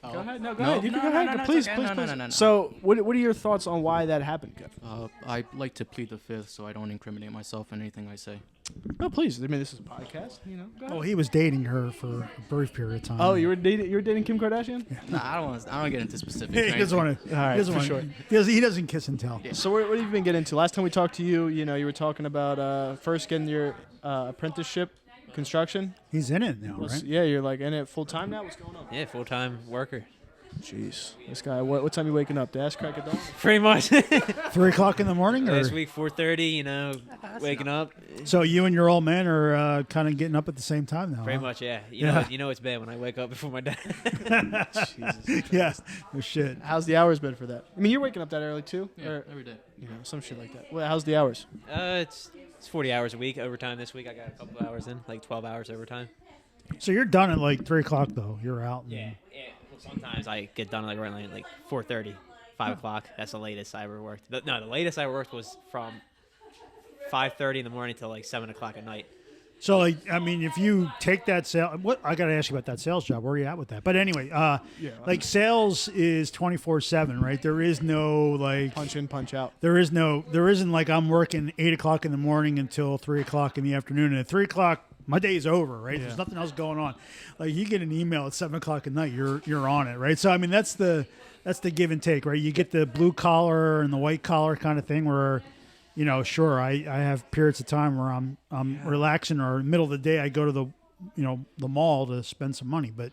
Go ahead. No, go No, ahead. You no, can go no, ahead. no, no, Please, it's please, okay. please. No. So, what are your thoughts on why that happened, Kev? I like to plead the fifth so I don't incriminate myself in anything I say. No, please. I mean, this is a podcast. You know. Go ahead. oh, he was dating her for a brief period of time. Oh, you were dating Kim Kardashian? Nah, I don't get into specifics. He or doesn't anything. want to. All right, he doesn't for want sure. He doesn't kiss and tell. So what have you been getting into? Last time we talked to you, you know, you were talking about first getting your apprenticeship construction. He's in it now, right? Yeah, you're like in it full time now. What's going on? yeah, full-time worker. Jeez, this guy. What time you waking up? The ass crack of dawn? Pretty much. 3 o'clock in the morning, or Last week, 4:30. You know, waking up. so you and your old man are kind of getting up at the same time now. Pretty huh? much, yeah. Yeah. You know it's bad when I wake up before my dad. Jesus. Yeah. No shit. How's the hours been for that? I mean, you're waking up that early too, Yeah, or every day. you know, some shit like that. Well, how's the hours? It's 40 hours a week overtime this week. I got a couple of hours in, like 12 hours overtime. So you're done at like 3 o'clock though. You're out. Yeah. Well, sometimes I get done like around like 4:30, 5 o'clock. That's the latest I ever worked. The latest I worked was from 5:30 in the morning till like 7 o'clock at night. So like, I mean, if you take that sale, what I got to ask you about that sales job. Where are you at with that? But anyway, like sales is 24/7, right? There is no like Punch in, punch out. there isn't like I'm working 8 o'clock in the morning until 3 o'clock in the afternoon, and at 3 o'clock my day is over, right? There's nothing else going on. Like you get an email at 7 o'clock at night, you're on it, right? So I mean that's the give and take, right? You get the blue collar and the white collar kind of thing where, you know, sure, I have periods of time where I'm relaxing, or middle of the day I go to the mall to spend some money. But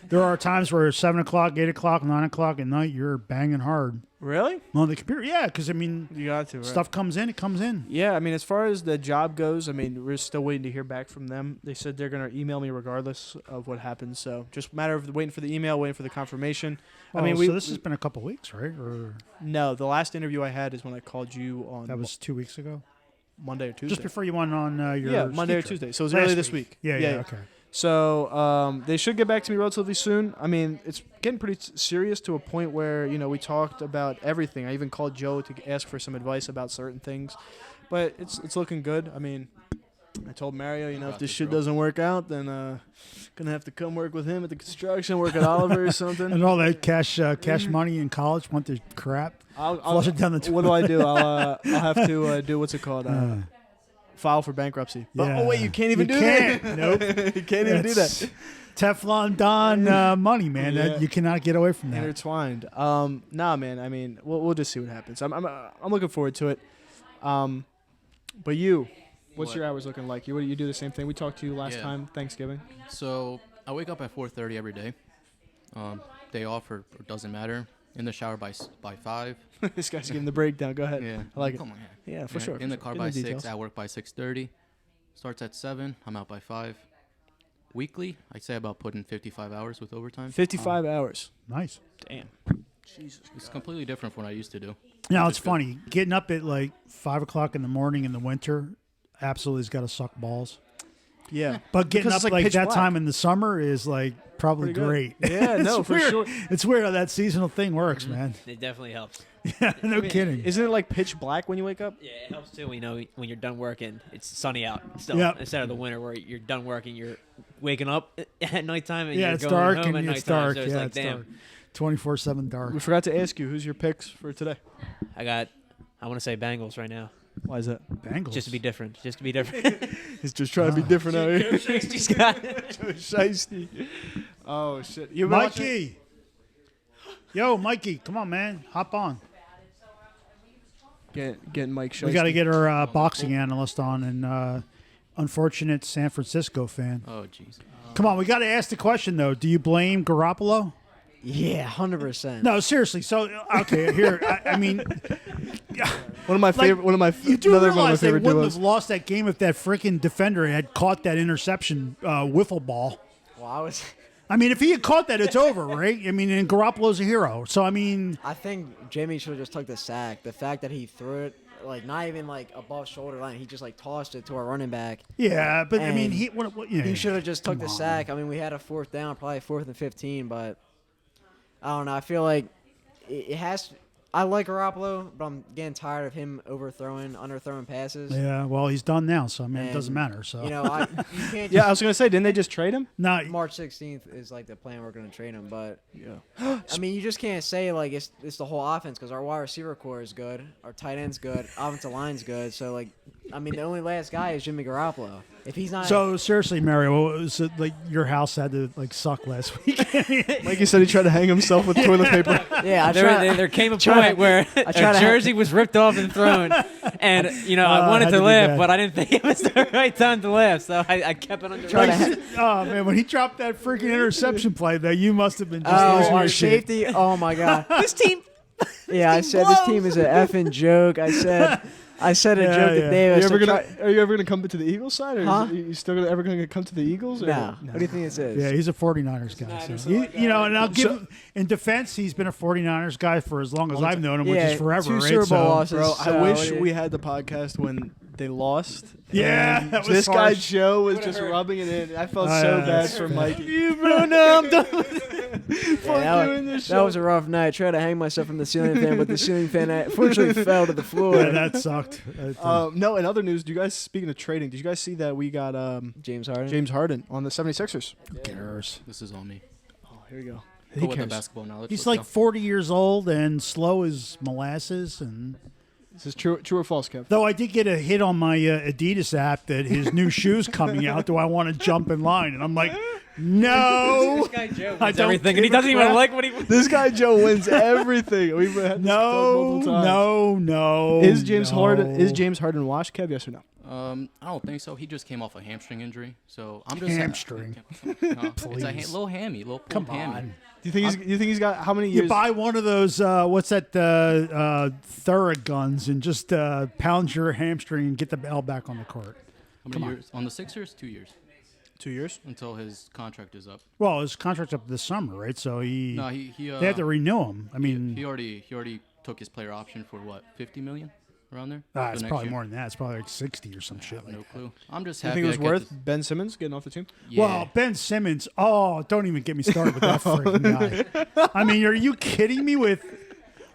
there are times where 7 o'clock, 8 o'clock, 9 o'clock at night you're banging hard Really? on the computer. Yeah, because I mean You got to, right? stuff comes in, it comes in. Yeah, I mean, as far as the job goes, I mean, we're still waiting to hear back from them. They said they're going to email me regardless of what happens. So just a matter of waiting for the email, waiting for the confirmation. I mean, so this has been a couple weeks, right? Or No, the last interview I had is when I called you on that was 2 weeks ago, Monday or Tuesday. just before you went on your Monday or ski trip. Tuesday. So it was Last early this week. Yeah, okay. So they should get back to me relatively soon. I mean, it's getting pretty serious to a point where, we talked about everything. I even called Joe to ask for some advice about certain things. But it's looking good. I mean, I told Mario, if this shit doesn't work out, then gonna have to come work with him at the construction, work at Oliver or something. And all that cash money in college went to crap. Flush it down the toilet. What do? I'll have to do what's it called? File for bankruptcy. Yeah. Oh wait, you can't even do that. Nope. You can't even do that. Teflon Don money, man. Yeah. You cannot get away from that. Intertwined. Nah, man. I mean, we'll just see what happens. I'm looking forward to it. But you, what's your hours looking like? You do the same thing. We talked to you last time, Thanksgiving. So I wake up at 4:30 every day. Day off or doesn't matter. In the shower by 5. This guy's giving the breakdown. Go ahead. Yeah, I like it. Come on, Yeah, for sure. In the car Get by the 6. details. At work by 6:30. Starts at 7. I'm out by 5. Weekly, I'd say about putting 55 hours with overtime. 55 hours. Nice. Damn. Jesus. It's completely different from what I used to do. Now it's funny getting up at like 5 o'clock in the morning in the winter. Absolutely, has got to suck balls. Yeah. But getting Because up it's like like pitch that black. time in the summer is like probably Pretty good. great. Yeah, no, It's for weird. sure. It's weird how that seasonal thing works, man. It definitely helps. Yeah, no kidding. Isn't it like pitch black when you wake up? Yeah, it helps too. When you're done working, it's sunny out still. Yep. Instead of the winter where you're done working, you're waking up at nighttime and Yeah, you're it's going dark home and at it's nighttime. dark. So it's Yeah, like, it's damn. dark. 24/7 dark. We forgot to ask you, who's your picks for today? I want to say Bengals right now. Why is that? Bengals. Just to be different. Just to be different. He's just trying to be different out here. She's got Joe Shiesty. Oh, shit. You been watching- Mikey. Yo, Mikey, come on, man. Hop on. Getting Mike Shiesty. We got to get our boxing analyst on and unfortunate San Francisco fan. Oh, jeez. Come on, we got to ask the question, though. Do you blame Garoppolo? Yeah, 100%. No, seriously. So, okay, here. I mean, One of my favorite. you do Another one of my realize they favorite wouldn't duos. have lost that game if that freaking defender had caught that interception wiffle ball. Well, I mean, if he had caught that, it's over, right? I mean, and Garoppolo's a hero. So, I mean, I think Jimmy should have just took the sack. The fact that he threw it, like, not even, like, above shoulder line. He just, like, tossed it to our running back. yeah, but I mean, And yeah. He should have just took the Come on. sack. I mean, we had a 4th down, probably 4th and 15, but I don't know. I feel like it has – I like Garoppolo, but I'm getting tired of him underthrowing passes. Yeah, well, he's done now, so I mean, it doesn't And, matter. So, You know, you can't Yeah, I just was gonna say, didn't they just trade him? no, March 16th is like the plan we're going to trade him, but Yeah. I mean, you just can't say like it's the whole offense because our wide receiver core is good, our tight end's good, offensive line's good. So like, I mean, the only last guy is Jimmy Garoppolo. If he's not, So seriously, Mario, was it like your house had to like suck last week? Mikey said he tried to hang himself with toilet paper. yeah, there came a point where a tried to- jersey was ripped off and thrown, and I wanted had to to be laugh, bad. but I didn't think it was the right time to laugh, so I kept it under Tried wraps. to Oh man, when he dropped that freaking interception play, that you must have been just oh, losing our your shit. safety. Oh my god. This team. Yeah, I said this team is an effing joke. I said a Yeah, joke yeah. to Dave. I said, Are you ever gonna come to the Eagles side, or Huh? you still ever gonna come to the Eagles? Or? No. What do you think this is? Yeah, he's a 49ers guy. So. You know, and I'll give him, in defense, he's been a 49ers guy for as long as I've known him, which Yeah, is forever, 2 right? Super Bowl So- losses. Bro, So I wish what do you- we had the podcast when they lost. Yeah, and that was this guy harsh. Joe was just rubbing it in. I felt so yeah, bad that's for bad. Mikey. You bro, no, I'm done with it. Fuck Yeah, you in this that show. was a rough night. I tried to hang myself from the ceiling fan, but the ceiling fan unfortunately fell to the floor. Yeah, that sucked. No, in other news, do you guys, speaking of trading, did you guys see that we got James Harden. James Harden on the 76ers? cares. This is on me. Oh, here we go. Cool with the basketball knowledge. He's Let's like go. 40 years old and slow as molasses. And This is true or false, Kev? though I did get a hit on my Adidas app that his new shoes coming out. Do I want to jump in line? And I'm like, no. This guy Joe I wins don't everything, and he give a doesn't even crap. like what he. This guy Joe wins everything. We've had this No, multiple times. no. Is James no. Harden washed, Kev? Yes or no? I don't think so. He just came off a hamstring injury, so I'm just Hamstring. No, it's a Please. little hammy, little Come pulled hammy. on. Do you think he's got how many You years? buy one of those, what's that, Theraguns, and just pound your hamstring and get the ball back on the court. How many years? On the Sixers, 2 years 2 years. until his contract is up. Well, his contract's up this summer, right? So No, he they have to renew him. I mean, he already took his player option for what, 50 million around there. Ah, for it's next probably year. more than that. It's probably like 60 or some I shit have like no that. clue. I'm just You happy. think it was I get worth to- Ben Simmons getting off the team? Yeah. Well, Ben Simmons. Oh, don't even get me started with that freaking guy. I mean, are you kidding me with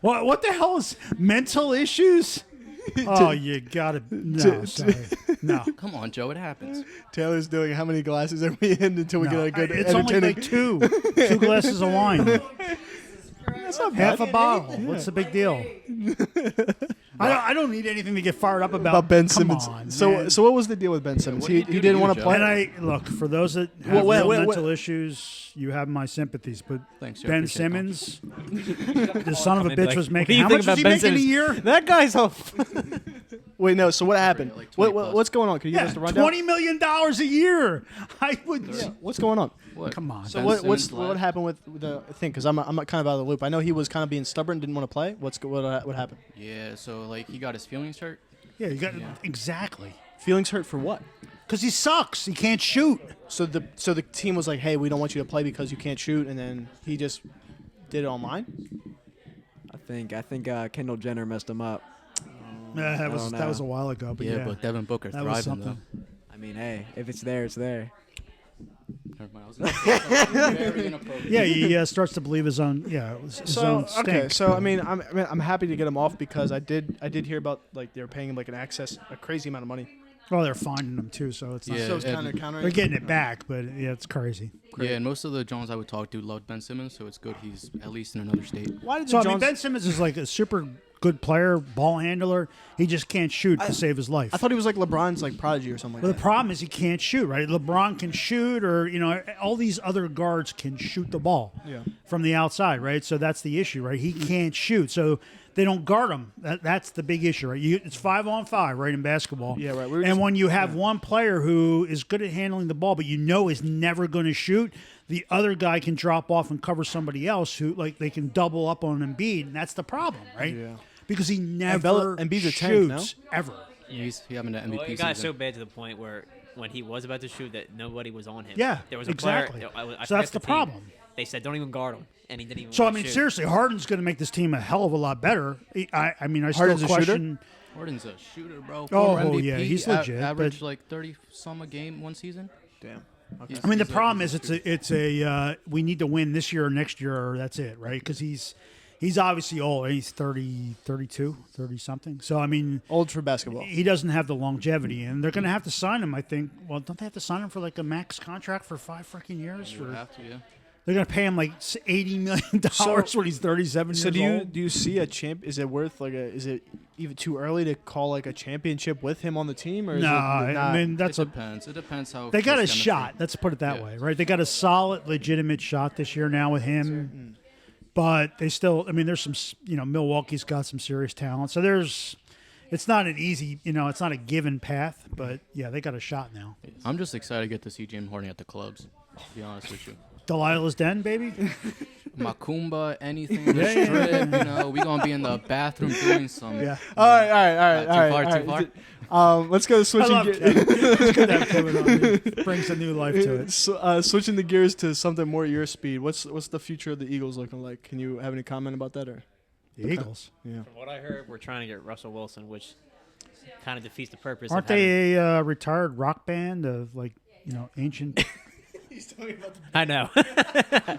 what the hell is mental issues? Oh, you gotta no, sorry, no. Come on, Joe. It happens. Taylor's doing how many glasses are we in until we No, get a good it's only entertaining? like two glasses of wine, That's not half bad. a bottle. What's the big deal? I don't need anything to get fired up about. About Ben Come Simmons. on, So man. what was the deal with Ben Simmons? what did he He do to didn't you, want to Joe? play. And look, for those that have wait, real wait. mental issues, you have my sympathies. But Thanks, Joe. Ben Appreciate that. Simmons, the son of a bitch, was What making. do you How think much about was he Ben making a Simmons? year? That guy's a. Wait, no. So what happened? like 20 plus. What's going on? Can you give Yeah, us the rundown? $20 million a year. I would. What's going on? What? Come on. So Ben what Simmons what left. happened with the thing? Because I'm kind of out of the loop. I know he was kind of being stubborn, didn't want to play. What happened? Yeah. So like he got his feelings hurt. Yeah, you got exactly. Feelings hurt for what? Because he sucks. He can't shoot. So the team was like, hey, we don't want you to play because you can't shoot, and then he just did it online. I think Kendall Jenner messed him up. That was don't that was a know. while ago. But yeah, But Devin Booker that was thriving something. though. I mean, hey, if it's there, it's there. Never mind. I was very inappropriate. Yeah, he starts to believe his own. Yeah, his own stink. Okay, so I mean, I'm happy to get him off because I did hear about like they were paying him like a crazy amount of money. Well, they're finding him too, so it's not. Yeah, So it's and- countering. They're getting it back, but yeah, it's crazy. Yeah, and most of the Jones I would talk to loved Ben Simmons, so it's good he's at least in another state. Why did So the I mean, Jones? Ben Simmons is like a super good player, ball handler. He just can't shoot to save his life. I thought he was like LeBron's like prodigy or something But like the problem is he can't shoot, right? LeBron can shoot, or all these other guards can shoot the ball from the outside, right? So that's the issue, right? He can't shoot, so they don't guard him. That's the big issue, right? It's 5-on-5, right, in basketball. Yeah, right. And when you have one player who is good at handling the ball, but is never going to shoot, the other guy can drop off and cover somebody else who, like, they can double up on Embiid, and that's the problem, right? Yeah. Because he never Embiid's a tank, shoots ever. He's having that MVP Well, it got season. so bad to the point where when he was about to shoot, that nobody was on him. Yeah, there was a exactly. player. I So that's forget the team. problem. They said don't even guard him, and he didn't even. So I want to mean, shoot. seriously, Harden's going to make this team a hell of a lot better. I mean, I still Harden's a shooter? question. Harden's a shooter, bro. Oh, Former MVP, yeah, he's legit, Averaged but- like 30 some a game one season. Damn. He's- I mean, the he's a- problem he's is a it's a we need to win this year or next year, or that's it, right? Because he's obviously old. He's 30, 32, 30 something. So I mean, Old for basketball. he doesn't have the longevity, and they're going to have to sign him. I think. Well, don't they have to sign him for like a max contract for 5 freaking years? You Or have to, yeah. they're going to pay him like $80 million when he's 37 So years old. do you see a champ? Is it worth is it even too early to call like a championship with him on the team? Or is No, it I not? mean that's It a depends. It depends how they got a close chemistry- shot. Let's put it that Yeah. way, right? They got a solid, legitimate shot this year now with him. But they still, I mean, there's some, Milwaukee's got some serious talent. So it's not an easy, it's not a given path. But yeah, they got a shot now. I'm just excited to get to see James Harden at the clubs. To be honest with you, Delilah's Den, baby. Macumba, anything in the strip. We gonna be in the bathroom doing some. Yeah. All right. Too far. Let's go to I switching. love Kevin. It's good to have Kevin on. He brings a new life to it. Switching the gears to something more your speed. What's the future of the Eagles looking like? Can you have any comment about that or? The Eagles. Yeah. From what I heard, we're trying to get Russell Wilson, which kind of defeats the purpose. Aren't of having, they a retired rock band of ancient? I know.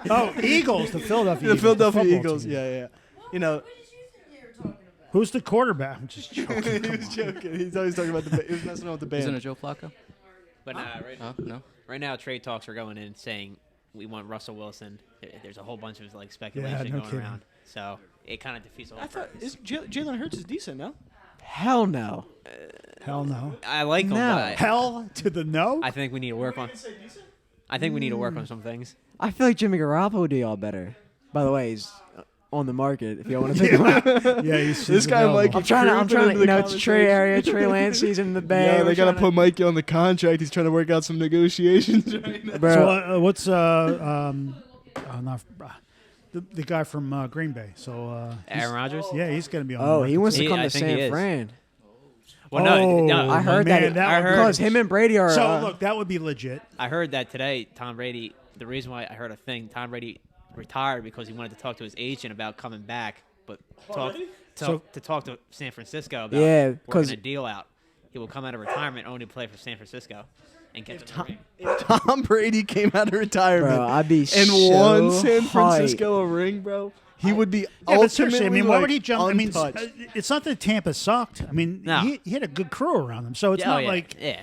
Oh, Eagles, the Philadelphia The Eagles. Philadelphia football Eagles. team. Yeah. Who's the quarterback? I'm just joking. Come He's on. joking. He's always talking about he was messing with the Isn't band. it Joe Flacco? But No. right now, trade talks are going in saying we want Russell Wilson. There's a whole bunch of speculation no going kidding. around. So it kind of defeats the whole I thought purpose. Jalen Hurts is decent now. Hell no. Hell no. I like him, No. but Hell to the no. I think we need to work on. I think we need to work on some things. I feel like Jimmy Garoppolo would do y'all better. By the way, he's on the market if y'all want to pick him up. Yeah, he's This guy available. Mikey I'm trying to, Creeping into the it's Trey conversation. area, Trey Lance season in the Bay. Yeah, We're they gotta trying put Mikey on the contract. He's trying to work out some negotiations right now. Bro, So what's the guy from Green Bay? So Aaron Rodgers. yeah, he's gonna be on. oh, the he wants to He- come I to think he San is. Fran. Well, Oh, no, I heard man, that. I heard- Because him and Brady are. So look, that would be legit. I heard that today. Tom Brady. The reason why I heard a thing, Tom Brady retired because he wanted to talk to his agent about coming back, but to talk to San Francisco about Yeah, 'cause- working a deal out. He will come out of retirement only play for San Francisco and get the ring. Tom Brady came out of retirement Bro, I'd be and so won San hyped. Francisco a ring, bro. He would be Yeah, but ultimately seriously, I mean, why like, would he jump? I mean, untouched. it's not that Tampa sucked. I mean, No. he had a good crew around him, so it's Yeah, not yeah, like yeah.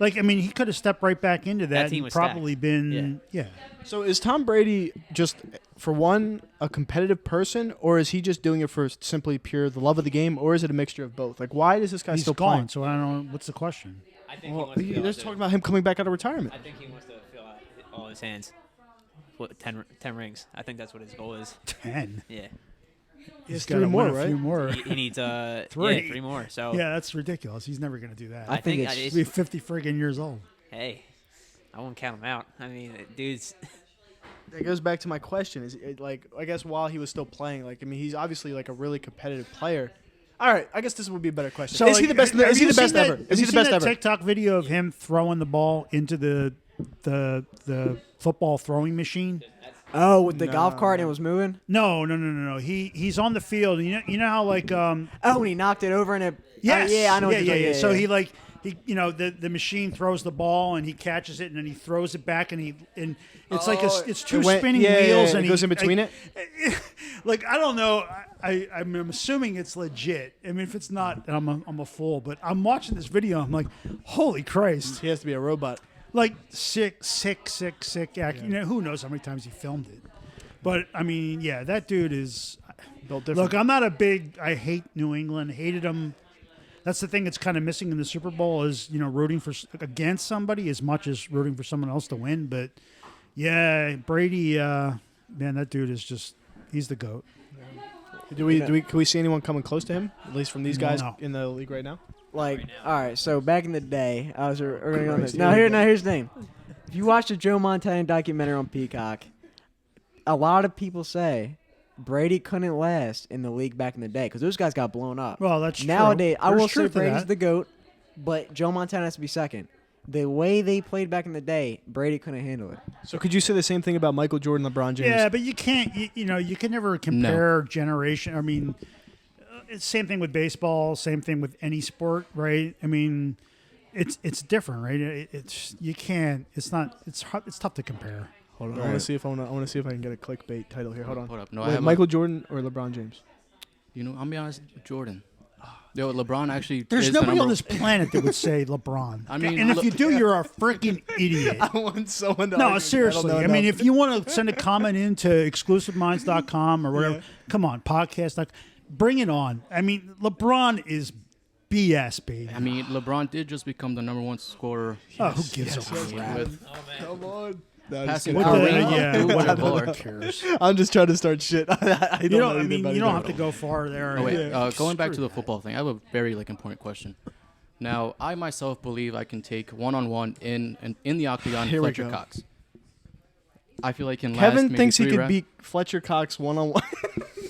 I mean, he could have stepped right back into that, team and was probably stacked. been yeah. So is Tom Brady just, for one, a competitive person, or is he just doing it for simply pure the love of the game, or is it a mixture of both? Like, why is this guy He's still gone, playing? so I don't know what's the question. I think Well, he wants to they're just talking about him coming back out of retirement. I think he wants to fill out all his hands. What, 10 rings. I think that's what his goal is. 10. Yeah. He has He's gotta 3 more, win a right? few more. He needs 3. 3 more. So Yeah, that's ridiculous. He's never going to do that. I think think it's He'll be 50 friggin' years old. hey, I won't count him out. I mean, dude's It goes back to my question. Is it, like, I guess while he was still playing, like, I mean, he's obviously like a really competitive player. All right, I guess this would be a better question. So is he the best? Is he the best ever? Is he the best ever? TikTok video of him throwing the ball into the football throwing machine? Oh, with the golf cart and it was moving. No. He's on the field. And you know how like Oh, and he knocked it over and it. yes, yeah, I know. what you're talking- So he the machine throws the ball and he catches it and then he throws it back and it's like it's 2 spinning wheels and it goes he, in between it. Like I don't know. I'm assuming it's legit. I mean, if it's not, then I'm a fool. But I'm watching this video. I'm like, holy Christ! He has to be a robot. Like sick act. You know, who knows how many times he filmed it. But I mean, yeah, that dude is Built different. Look, I'm not a big. I hate New England. Hated them. That's the thing that's kind of missing in the Super Bowl is rooting for against somebody as much as rooting for someone else to win. But yeah, Brady, man, that dude is just he's the GOAT. Can we see anyone coming close to him? At least from these guys No. in the league right now. Like, all right, so back in the day, I was. We're gonna go on this. Christ, Now here we here's the thing. If you watch the Joe Montana documentary on Peacock, a lot of people say Brady couldn't last in the league back in the day because those guys got blown up. Well, that's true. Nowadays, I There's will say truth to Brady's that. the GOAT, but Joe Montana has to be second. The way they played back in the day, Brady couldn't handle it. So could you say the same thing about Michael Jordan, LeBron James? Yeah, but you can't. You can never compare generation. I mean, it's same thing with baseball. Same thing with any sport, right? I mean, it's different, right? It's you can't. It's not. It's hard, it's tough to compare. Hold on. I want to see if I can get a clickbait title here. Hold on. Hold up. No, Wait, I have Michael Jordan or LeBron James? I'm gonna be honest, Jordan. Yo, LeBron actually. There's is the nobody on number- this planet that would say LeBron. I mean, and if look- you do, you're a freaking idiot. I want someone to No, argue. seriously. I mean, if you want to send a comment into exclusiveminds.com or whatever, come on, podcast. Bring it on. I mean, LeBron is BS, baby. I mean, LeBron did just become the number 1 scorer. Oh, who gives a crap? With Come on. No, passing With Kareem the- yeah, through whatever. Baller. Who cares? I'm just trying to start shit. I don't You know don't. I anything mean, about you either don't of have to them. go far there. Oh, wait, going back to Screw the football thing, I have a very important question. Now, I myself believe I can take one-on-one in the octagon Here we Fletcher go. Cox. I feel like in last Kevin maybe thinks he 3 could rounds- beat Fletcher Cox one-on-one.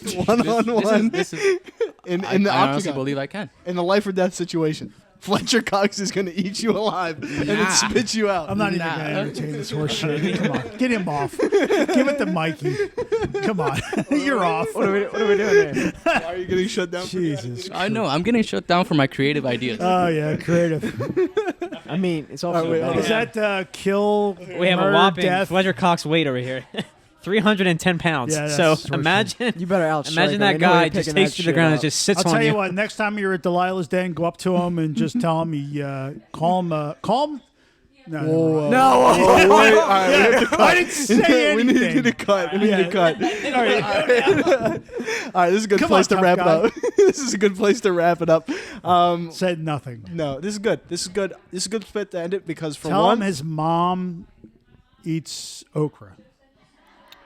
This One-on-one is- this is- in I the honestly octagon. believe I can. In the life or death situation. Fletcher Cox is going to eat you alive and then Nah. spit you out. I'm not even Nah. going to entertain this horse shit. Come on. Get him off. Give it to Mikey. Come on. You're off. What are we doing here? Why are you getting shut down? Jesus. I know. I'm getting shut down for my creative ideas. Oh, yeah. Creative. I mean, it's all All for right, the wait, better. Is that kill, we have murder, a whopping death? Fletcher Cox weight over here. 310 pounds. Yeah, so that's imagine You better outstrike imagine him. that They know you're guy just picking takes that you to the shit ground up. and just sits I'll on tell you you. what. Next time you're at Delilah's den, go up to him and just tell him he calm. No, never mind. Whoa. No. Wait, all right, we have to cut. I didn't say we anything. need to cut. We need to cut. All right. All right, this is a good Come place on, to wrap tough it up. This is a good place to wrap it up. Said nothing. No, this is good. This is good. This is a good split to end it because for Tell one, him his mom eats okra.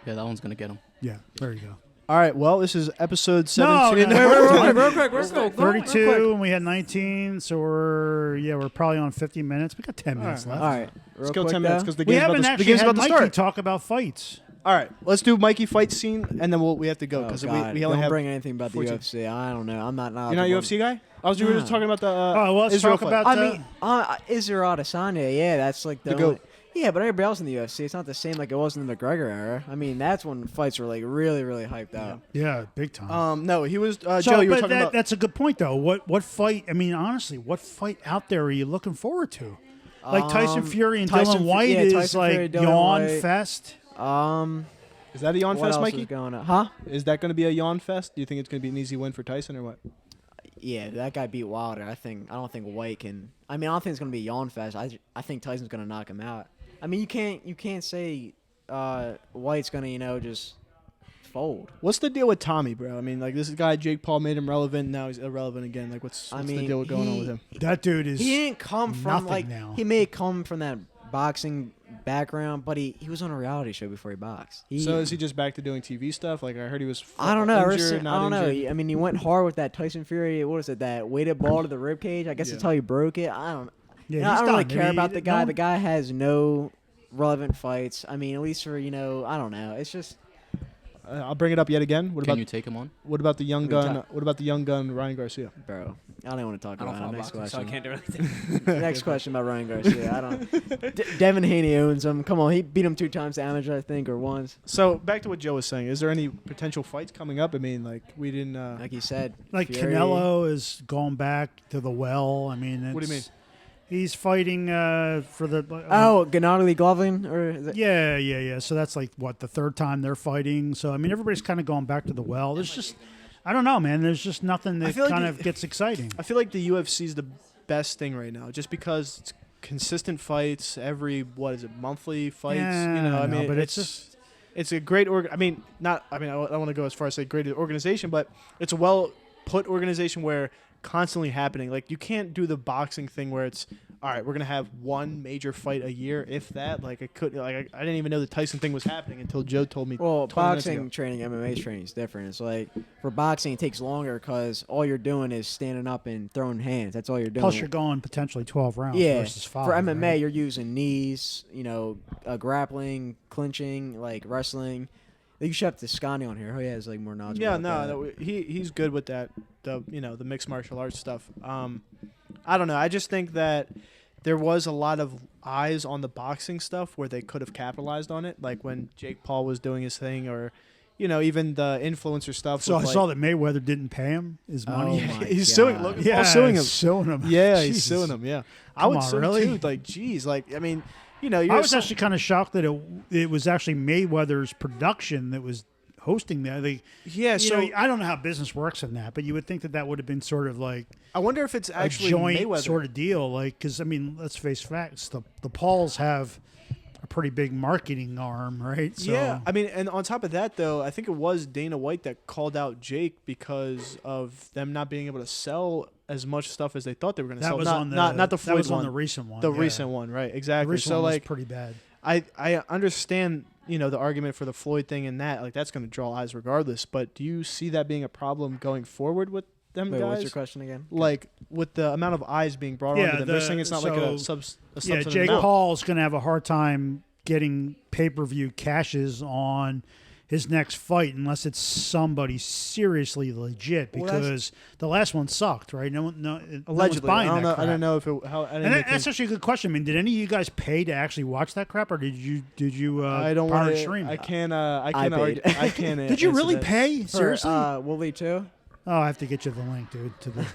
Yeah, that one's gonna get him. Yeah, there you go. all right. Well, this is episode No, 17. no, Real quick. Let's go. 32, and we had 19, so we're probably on 50 minutes. We got 10 minutes left. All right. Let's go 10 minutes because the We game's haven't about to, the actually game's had about to Mikey start. talk about fights. All right, let's do Mikey fight scene, and then we have to go because we only Don't have. bring anything about the 14. UFC. I don't know. I'm not. You're not a UFC guy? You were just talking about the Oh, well, let's Israel talk fight. about I mean, Israel Adesanya. Yeah, that's like the The GOAT. Yeah, but everybody else in the UFC, it's not the same like it was in the McGregor era. I mean, that's when fights were like really, really hyped out. Yeah, big time. No, he was So, Joe. You were but talking about. that's a good point, though. What fight? I mean, honestly, what fight out there are you looking forward to? Like Tyson Fury and Dylan White is Tyson like Fury, Dylan yawn White. fest. Is that a yawn What fest, else Mikey? is going on? Huh? Is that going to be a yawn fest? Do you think it's going to be an easy win for Tyson or what? Yeah, that guy beat Wilder. I don't think White can. I mean, I don't think it's gonna be a yawn fest. I think Tyson's gonna knock him out. I mean, you can't say White's gonna just fold. What's the deal with Tommy, bro? I mean, like this guy Jake Paul made him relevant. Now he's irrelevant again. Like, what's the deal going on with him? That dude is. He didn't come from nothing now. he may come from that boxing background, but he was on a reality show before he boxed. So is he just back to doing TV stuff? Like I heard he was. I don't know. Injured, I not don't know. injured? I mean, he went hard with that Tyson Fury. What was it? That weighted ball to the rib cage. I guess that's how he broke it. I don't. Yeah, I he's don't really done. care about the guy. No- The guy has no relevant fights. I mean, at least for I don't know. It's just I'll bring it up yet again. What Can about you take him on? what about the young What are you gun? What about the young gun Ryan Garcia? bro. I don't want to talk I don't about follow it. Next boxing, so I question. can't do anything. Next question about Ryan Garcia. I don't. Devin Haney owns him. Come on, he beat him 2 times to amateur, I think, or once. So back to what Joe was saying. Is there any potential fights coming up? I mean, like we didn't. Like he said, Like Fury. Canelo is going back to the well. I mean, What do you it's- He's fighting for the. Oh, Gennady Golovin, or is it? Yeah. So that's like what the 3rd time they're fighting. So I mean, everybody's kind of going back to the well. There's just, I don't know, man. There's just nothing that feel like kind the- of gets exciting. I feel like the UFC is the best thing right now, just because it's consistent fights every monthly fights. Yeah, you know, I I know, mean, but it's it's just- it's a great I mean, not. I mean, I don't want to go as far as say great organization, but it's a well put organization where constantly happening. Like you can't do the boxing thing where it's all right. We're gonna have one major fight a year, if that. Like it could. Like I didn't even know the Tyson thing was happening until Joe told me. Well, 20 minutes ago. boxing training, MMA training is different. It's like for boxing, it takes longer because all you're doing is standing up and throwing hands. That's all you're doing. Plus, you're going potentially 12 rounds versus 5. For MMA, right? you're using knees, grappling, clinching, like wrestling. You should have Toscani on here. Oh, yeah, is like more knowledgeable. Yeah, about no, that. he's good with that. The mixed martial arts stuff. I don't know. I just think that there was a lot of eyes on the boxing stuff where they could have capitalized on it, like when Jake Paul was doing his thing, or even the influencer stuff. So I with, saw that Mayweather didn't pay him his money. Oh, my he's God. suing. Logan Yeah, Paul's suing him. Suing him. Yeah, he's Jesus. suing him. Yeah, I Come would on, sue really? too. Like, geez, like I mean, you're I was actually kind of shocked that it was actually Mayweather's production that was hosting that. yeah. So I don't know how business works in that, but you would think that would have been sort of like I wonder if it's a actually joint Mayweather. sort of deal. Like, because I mean, let's face facts: the Pauls have a pretty big marketing arm, right? So, Yeah, I mean, and on top of that, though, I think it was Dana White that called out Jake because of them not being able to sell as much stuff as they thought they were going to that sell. was on the not the Floyd that was one, on the recent one. the yeah. recent one, right? The Exactly. recent So one was like, pretty bad. I understand the argument for the Floyd thing and that like that's going to draw eyes regardless. But do you see that being a problem going forward with them Wait, guys? what's your question again? Like with the amount of eyes being brought onto them, they're saying it's not like a substantive Jake amount. Paul's going to have a hard time getting pay-per-view cashes on his next fight unless it's somebody seriously legit, Well, because the last one sucked, right? No one's Allegedly, buying I don't that know. crap. I don't know if it. How. I didn't That's actually a good question. I mean, did any of you guys pay to actually watch that crap, or did you? I don't want pirate to stream? I it? can't. I I can't. paid. I can't. Did you answer really that. pay? Seriously? Willie too? Oh, I have to get you the link, dude. To the.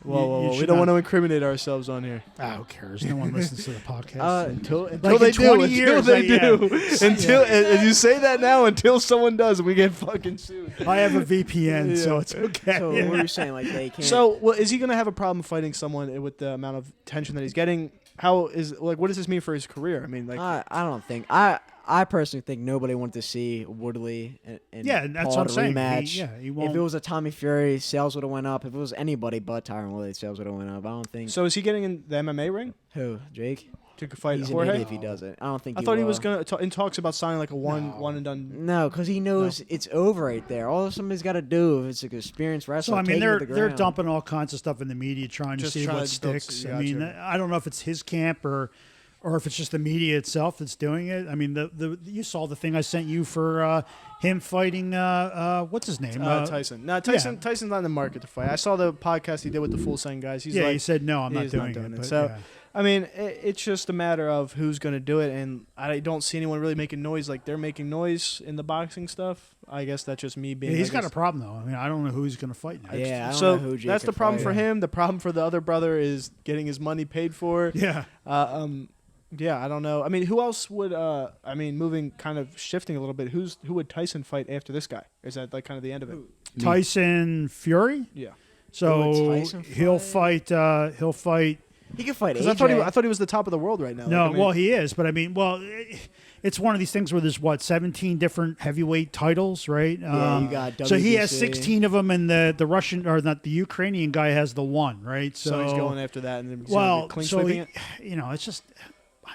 Whoa. you We should don't not- want to incriminate ourselves on here. Who cares? No one listens to the podcast. Until Like they in do. 20 Until years, they yeah. do. Until as you say that now, until someone does, we get fucking sued. I have a VPN, so Yeah. it's okay. So Yeah. what are you saying? Like they can't. So, well, is he going to have a problem fighting someone with the amount of tension that he's getting? What does this mean for his career? I mean, like, I don't think I personally think nobody wanted to see Woodley and Yeah, that's Paul what I'm to saying. rematch. He won't. If it was a Tommy Fury, sales would have went up. If it was anybody but Tyron Woodley, sales would have went up. I don't think. so is he getting in the MMA ring Who? Jake? to fight He's an Jorge? idiot if he does it. I don't think. I thought he was going to in talks about signing like a one and done. No, because he knows it's over right there. All somebody's got to do if it's an experienced wrestler. So I mean, take him to the they're ground. dumping all kinds of stuff in the media trying to Just see trying what to build- sticks. I gotcha. mean, I don't know if it's his camp or or if it's just the media itself that's doing it. I mean, you saw the thing I sent you for him fighting what's his name? Tyson. No, Tyson's not in the market to fight. I saw the podcast he did with the Full Send guys. He's he said no, I'm not he's doing it. But, So, I mean, it's just a matter of who's going to do it, and I don't see anyone really making noise like they're making noise in the boxing stuff. I guess that's just me being. He's got a problem though. I mean, I don't know who he's going to fight next. Yeah, I don't so know who Jake that's the could problem fight. for him. The problem for the other brother is getting his money paid for. Yeah. Yeah, I don't know. I mean, who else would? I mean, moving kind of shifting a little bit. Who would Tyson fight after this guy? Is that like kind of the end of it? Tyson Fury. Yeah. So Who would Tyson he'll fight. He'll fight. He could fight AJ. Because I thought he was the top of the world right now. No, Like, I mean, well, he is, but I mean, it's one of these things where there's 17 different heavyweight titles, right? Yeah, you got so he has WBC. 16 of them, and the Russian or not the Ukrainian guy has the one, right? so he's going after that, and then he's well, clean so sweeping it. it's just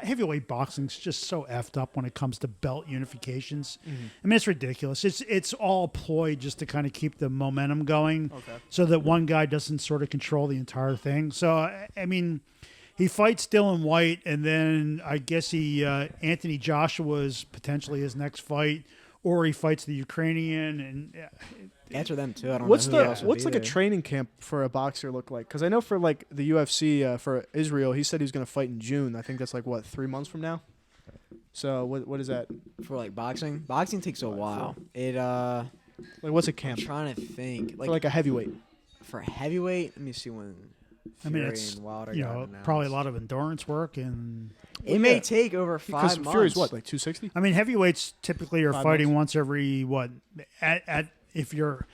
heavyweight boxing's just so effed up when it comes to belt unifications. Mm-hmm. I mean, it's ridiculous. It's all a ploy just to kind of keep the momentum going, so that one guy doesn't sort of control the entire thing. So I mean. He fights Dylan White, and then I guess Anthony Joshua's potentially his next fight, or he fights the Ukrainian. And Answer them too. I don't What's know who else would what's be like a there. training camp for a boxer look like? Because I know for like the UFC for Israel, he said he was going to fight in June. I think that's like what 3 months from now. So what is that? for like boxing? Boxing takes a while. It Like what's a I'm camp trying to think. for like a heavyweight? For heavyweight, let me see when. I mean, Fury it's and Wilder got probably a announced. lot of endurance work, and It may take over 5 Because months. Fury's what, like 260? I mean, heavyweights typically are 5 fighting months. once every if you're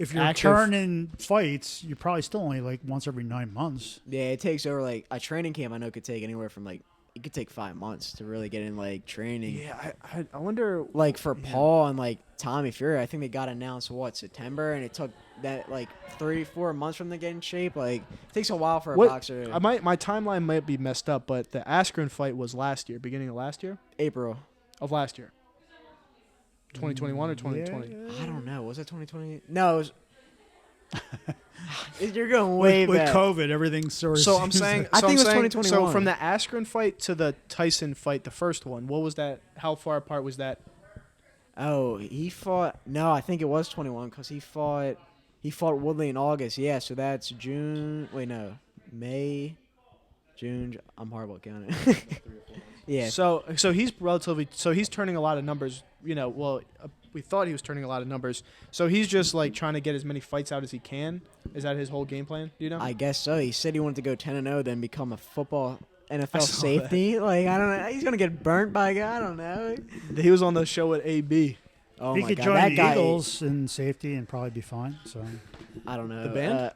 Active. turning fights, you're probably still only like once every 9 months. Yeah, it takes over like a training camp. I know could take anywhere from like it could take 5 months to really get in like training. Yeah, I wonder. Like for Paul and like Tommy Fury, I think they got announced September, and it took that like 3-4 months from them to get in shape. Like it takes a while for a boxer. My timeline might be messed up, but the Askren fight was last year, beginning of last year, April. of last year, 2021 or 2020. I don't know. Was it 2020? No. It was, you're going way with back. COVID, everything's sort of. So I'm saying, I think it was So 2021. from the Askren fight to the Tyson fight, the first one, what was that? How far apart was that? Oh, he fought. No, I think it was 21 because he fought Woodley in August. Yeah, so that's June. Wait, no, May, June. I'm horrible at counting. Yeah. So he's he's turning a lot of numbers. We thought he was turning a lot of numbers. So he's just like trying to get as many fights out as he can. Is that his whole game plan? Do you know? I guess so. He said he wanted to go 10-0, then become a football NFL saw safety. Like I don't know. He's gonna get burnt by a guy. I don't know. He was on the show with AB. Oh he my could god, join that the guy. Eagles in safety and probably be fine. So I don't know. The band?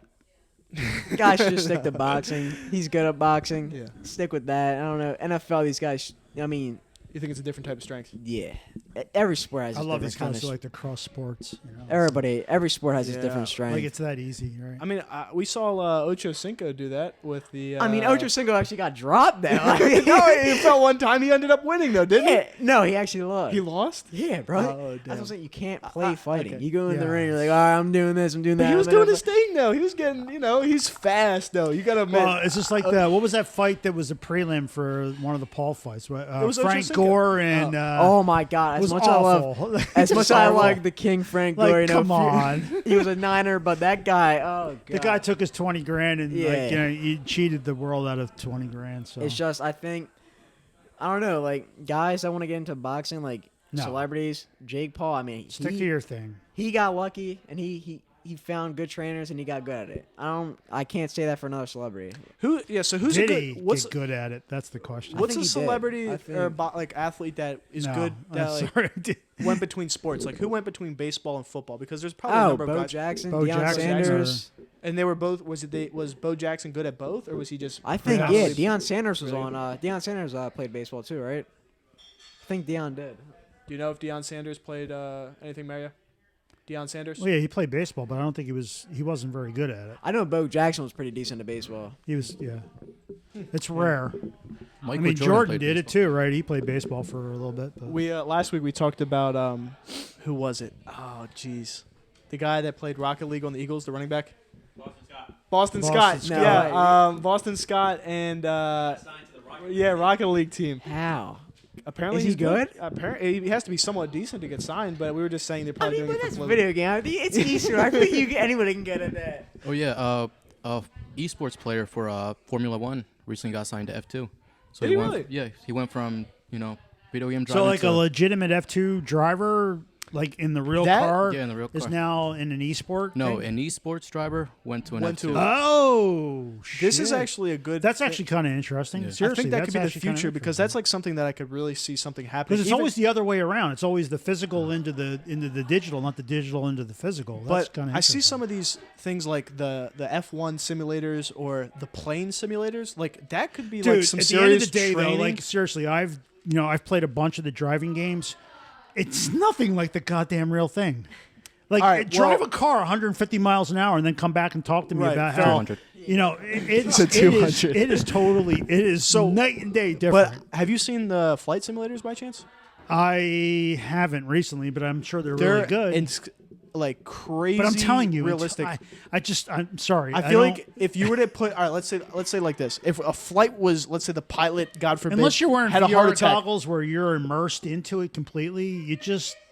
Guys should just stick to boxing. He's good at boxing. Yeah. Stick with that. I don't know. NFL, these guys. I mean, You think it's a different type of strength? yeah. Every sport has. I its love different these kind guys of who like to cross sports. Every sport has its Yeah. different strength. Like it's that easy, right? I mean, we saw Ocho Cinco do that with the. I mean, Ocho Cinco actually got dropped though. No, he felt one time he ended up winning though, didn't Yeah, no, he actually lost. he? He lost. Yeah, bro. Oh, That's what damn. I'm saying. You can't play fighting. okay. You go in the Yeah. ring, you're like, all right, I'm doing this, I'm doing that. But he was I'm doing gonna his thing though. He was getting, he's fast though. You gotta admit. Well, it's just like what was that fight that was a prelim for one of the Paul fights? was Ocho Frank Cinco. Gore and Oh my god! it As was much awful. as much as I Horrible. like the King Frank Like, Gore, come on. he was a Niner, but that guy, oh god, The guy took his 20 grand and Yeah. he cheated the world out of 20 grand. So It's just, I think, I don't know, like guys that want to get into boxing, like No. celebrities, Jake Paul. I mean, stick to your thing. he got lucky and he found good trainers and he got good at it. I can't say that for another celebrity. Who? Yeah. So who's Did a he good? What's get good at it? That's the question. what's think a he did. celebrity I or think- like athlete that is No, good I'm that like, sorry. I did- went between sports? Like who went between baseball and football? Because there's probably a Oh, number of Bo guys. Jackson, Bo Deion Jackson, Sanders. And they were both. Was Bo Jackson good at both, or was he just? I think Yeah. Deion Sanders was on. Deion Sanders played baseball too, right? I think Deion did. Do you know if Deion Sanders played anything, Mario? Deion Sanders. Well, yeah, he played baseball, but I don't think he wasn't very good at it. I know Bo Jackson was pretty decent at baseball. He was, It's rare. Michael I mean, Jordan Jordan played did it baseball. too, right? He played baseball for a little bit. But. We last week we talked about who was it? Oh, jeez, the guy that played Rocket League on the Eagles, the running back. Boston Scott. Boston Scott. Yeah, Boston Scott and Yeah, Rocket League team. How? Apparently Is he he's good? Apparently he has to be somewhat decent to get signed, but we were just saying they're probably doing it for that's flavor. video game. It's esports. I think anybody can get in that. Oh yeah, esports player for Formula One recently got signed to F2. So Did he went, really? Yeah, he went from video game driving. So like to, a legitimate F2 driver, like in the real That- car, Yeah, in the real is car. now in an esport. No, thing? an esports driver went to an Went to F2. a- Oh, This is shit. actually a good. That's actually kind of interesting. Yeah. I Seriously, think that that's could be the actually kinda future because interesting. that's like something that I could really see something happening. Because it's Even- always the other way around. It's always the physical into the digital, not the digital into the physical. That's But kind of I see some of these things like the F1 simulators or the plane simulators. Like that could be Dude, like some at the end serious of the day, training. though, like seriously, I've played a bunch of the driving games. It's nothing like the goddamn real thing. Like All right, drive well- a car 150 miles an hour and then come back and talk to me Right, about fair. how 200. it's said 200. it is totally So- night and day but different. have you seen the flight simulators by chance? I haven't recently, but I'm sure they're They're really good. like crazy. But I'm telling you, realistic. I'm sorry. I feel don't- like if you were to put, all right, let's say like this: if a flight was, let's say the pilot, God forbid, unless you're wearing had a heart VR attack. goggles where you're immersed into it completely,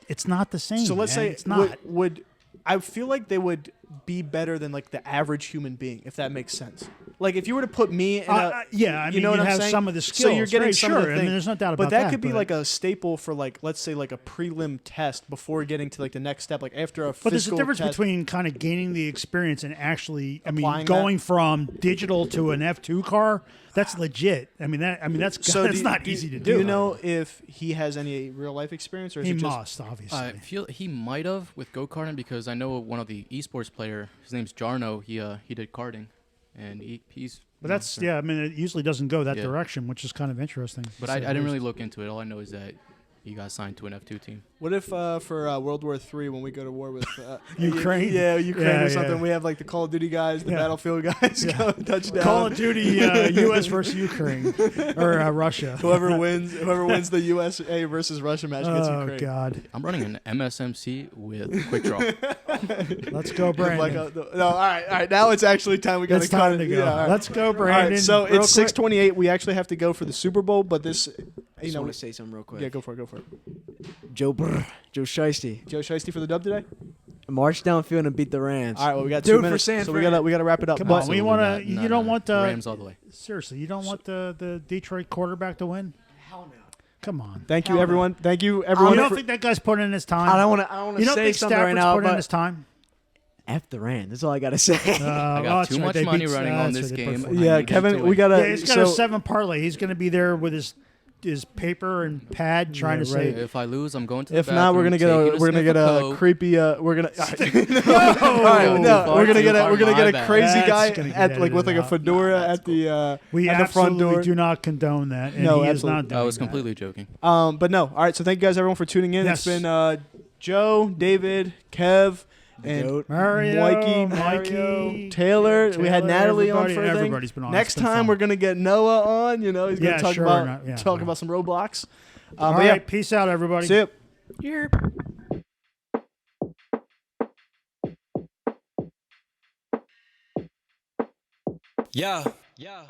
it's not the same. So let's man. say it's not. would I feel like they would be better than like the average human being, if that makes sense. Like if you were to put me in a, yeah, I mean, you know what you I'm have saying? some of the So you're skills, getting right, some sure. of the I mean, things. there's no doubt but about that that, could be but- like a staple for like, let's say like a prelim test before getting to like the next step, like after a But there's a physical difference test. between kind of gaining the experience and actually, Applying going that? from digital to an F2 car. That's legit. that's So that's do- not do- easy to do. Do you know if he has any real life experience, or is He it just must, obviously. I feel he might have with go-karting because I know one of the esports player, his name's Jarno, he did karting, and he's. but that's yeah. I mean, it usually doesn't go that Yeah. direction, which is kind of interesting. But to I say the didn't least. really look into it. All I know is that he got signed to an F2 team. What if for World War III, when we go to war with Ukraine? Yeah, Ukraine Yeah, or something, yeah. we have like the Call of Duty guys, the Yeah. Battlefield guys, go touchdown. Call of Duty, U.S. versus Ukraine or Russia. Whoever wins the USA versus Russia match gets Oh Ukraine. God, I'm running an MSMC with quick draw. let's go, Brandon. No, all right. Now it's actually time. We got It's time to go. Yeah, all right. Let's go, All Brandon. right, so Real it's quick. 6:28. We actually have to go for the Super Bowl, but this, I you just know, want to say something real quick. yeah, go for it. Joe Shiesty Joe Shiesty for the dub today. marched downfield and beat the Rams. All right, well we got Do 2 it for minutes, San so Fran. we gotta wrap it up. Come But on, we Absolutely want not. to. No, You don't no. want the Rams all the way. Seriously, you don't want the Detroit quarterback to win. Hell no. Come on. thank you, Hell no. everyone. Thank you, everyone. You don't for- think that guy's putting in his time? I don't want to You don't say think something right Stafford's now, putting in but his time? F the Rams. That's all I gotta say. I got too much money running on this game. Yeah, I need Kevin, to we win. gotta. Yeah, he's got so, a 7 parlay. He's going to be there with his paper and pad trying to right. say. If I lose, I'm going to the If not, we're bathroom, gonna taking get a sniff of creepy. We're gonna. All right, no, far we're gonna too get a far, my bad. crazy That's guy gonna get at like with like a edited out. fedora at the We at the front absolutely door. do not condone that. And No, he is absolutely. not doing I was that. completely joking. But no, all right. So thank you guys everyone for tuning in. Yes. It's been Joe, David, Kev, and Goat. Mario, Mikey, Taylor. We had Taylor, Natalie on everybody- for a thing. everybody's been on. Next It's been time fun. we're gonna get Noah on. You know, he's gonna Yeah, talk sure, about no, yeah, talk yeah. about some Roblox. All But right, yeah, peace out, everybody. see ya. Yeah.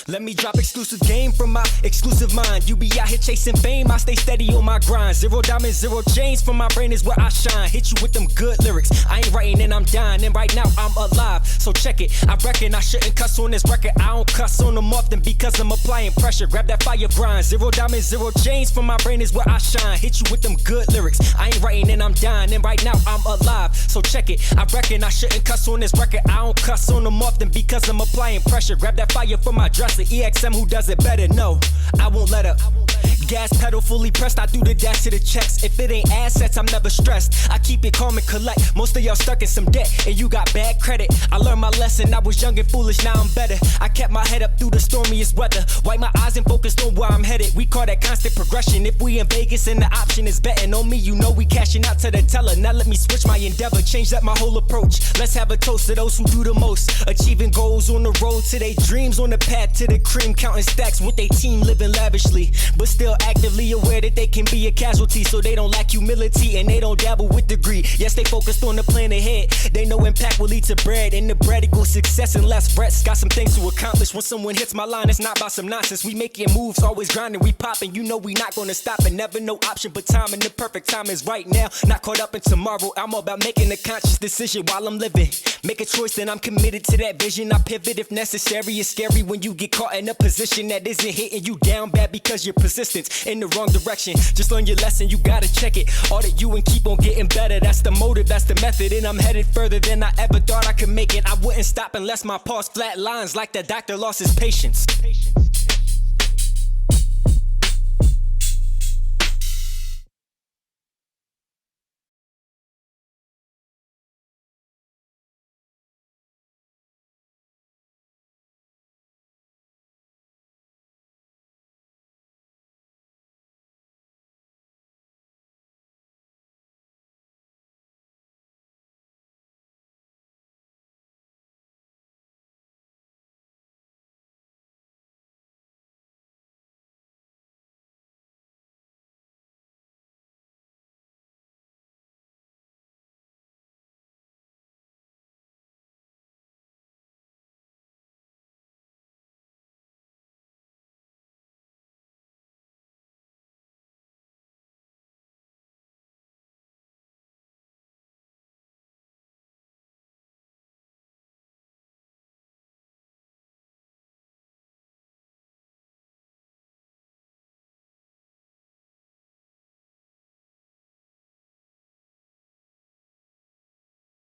Let me drop exclusive game from my exclusive mind. You be out here chasing fame, I stay steady on my grind. 0 diamonds, 0 chains, from my brain is where I shine. Hit you with them good lyrics, I ain't writing and I'm dying. And right now I'm alive, so check it. I reckon I shouldn't cuss on this record. I don't cuss on them often because I'm applying pressure. Grab that fire grind. 0 diamonds, 0 chains, from my brain is where I shine. Hit you with them good lyrics, I ain't writing and I'm dying. And right now I'm alive, so check it. I reckon I shouldn't cuss on this record. I don't cuss on them often because I'm applying pressure. Grab that fire from my dresser. EXM, who does it better? No, I won't let up. Gas pedal fully pressed, I do the dash to the checks. If it ain't assets, I'm never stressed. I keep it calm and collect. Most of y'all stuck in some debt, and you got bad credit. I learned my lesson, I was young and foolish, now I'm better. I kept my head up through the stormiest weather. Wipe my eyes and focus on where I'm headed. We call that constant progression. If we in Vegas and the option is betting on me, you know we cashing out to the teller. Now let me switch my endeavor, change up my whole approach. Let's have a toast to those who do the most. Achieving goals on the road to their dreams, on the path to the cream. Counting stacks with their team, living lavishly, but still actively aware that they can be a casualty, so they don't lack humility and they don't dabble with degree. Yes, they focused on the plan ahead. They know impact will lead to bread, and the bread equals success and less threats. Got some things to accomplish. When someone hits my line, it's not about some nonsense. We making moves, always grinding, we popping. You know we not gonna stop, and never no option but time, and the perfect time is right now. Not caught up in tomorrow. I'm all about making a conscious decision while I'm living. Make a choice, then I'm committed to that vision. I pivot if necessary. It's scary when you get caught in a position that isn't hitting you down bad because you're persistent in the wrong direction. Just learn your lesson, you gotta check it. Audit you and keep on getting better. That's the motive, that's the method, and I'm headed further than I ever thought I could make it. I wouldn't stop unless my pulse flat lines like the doctor lost his patience.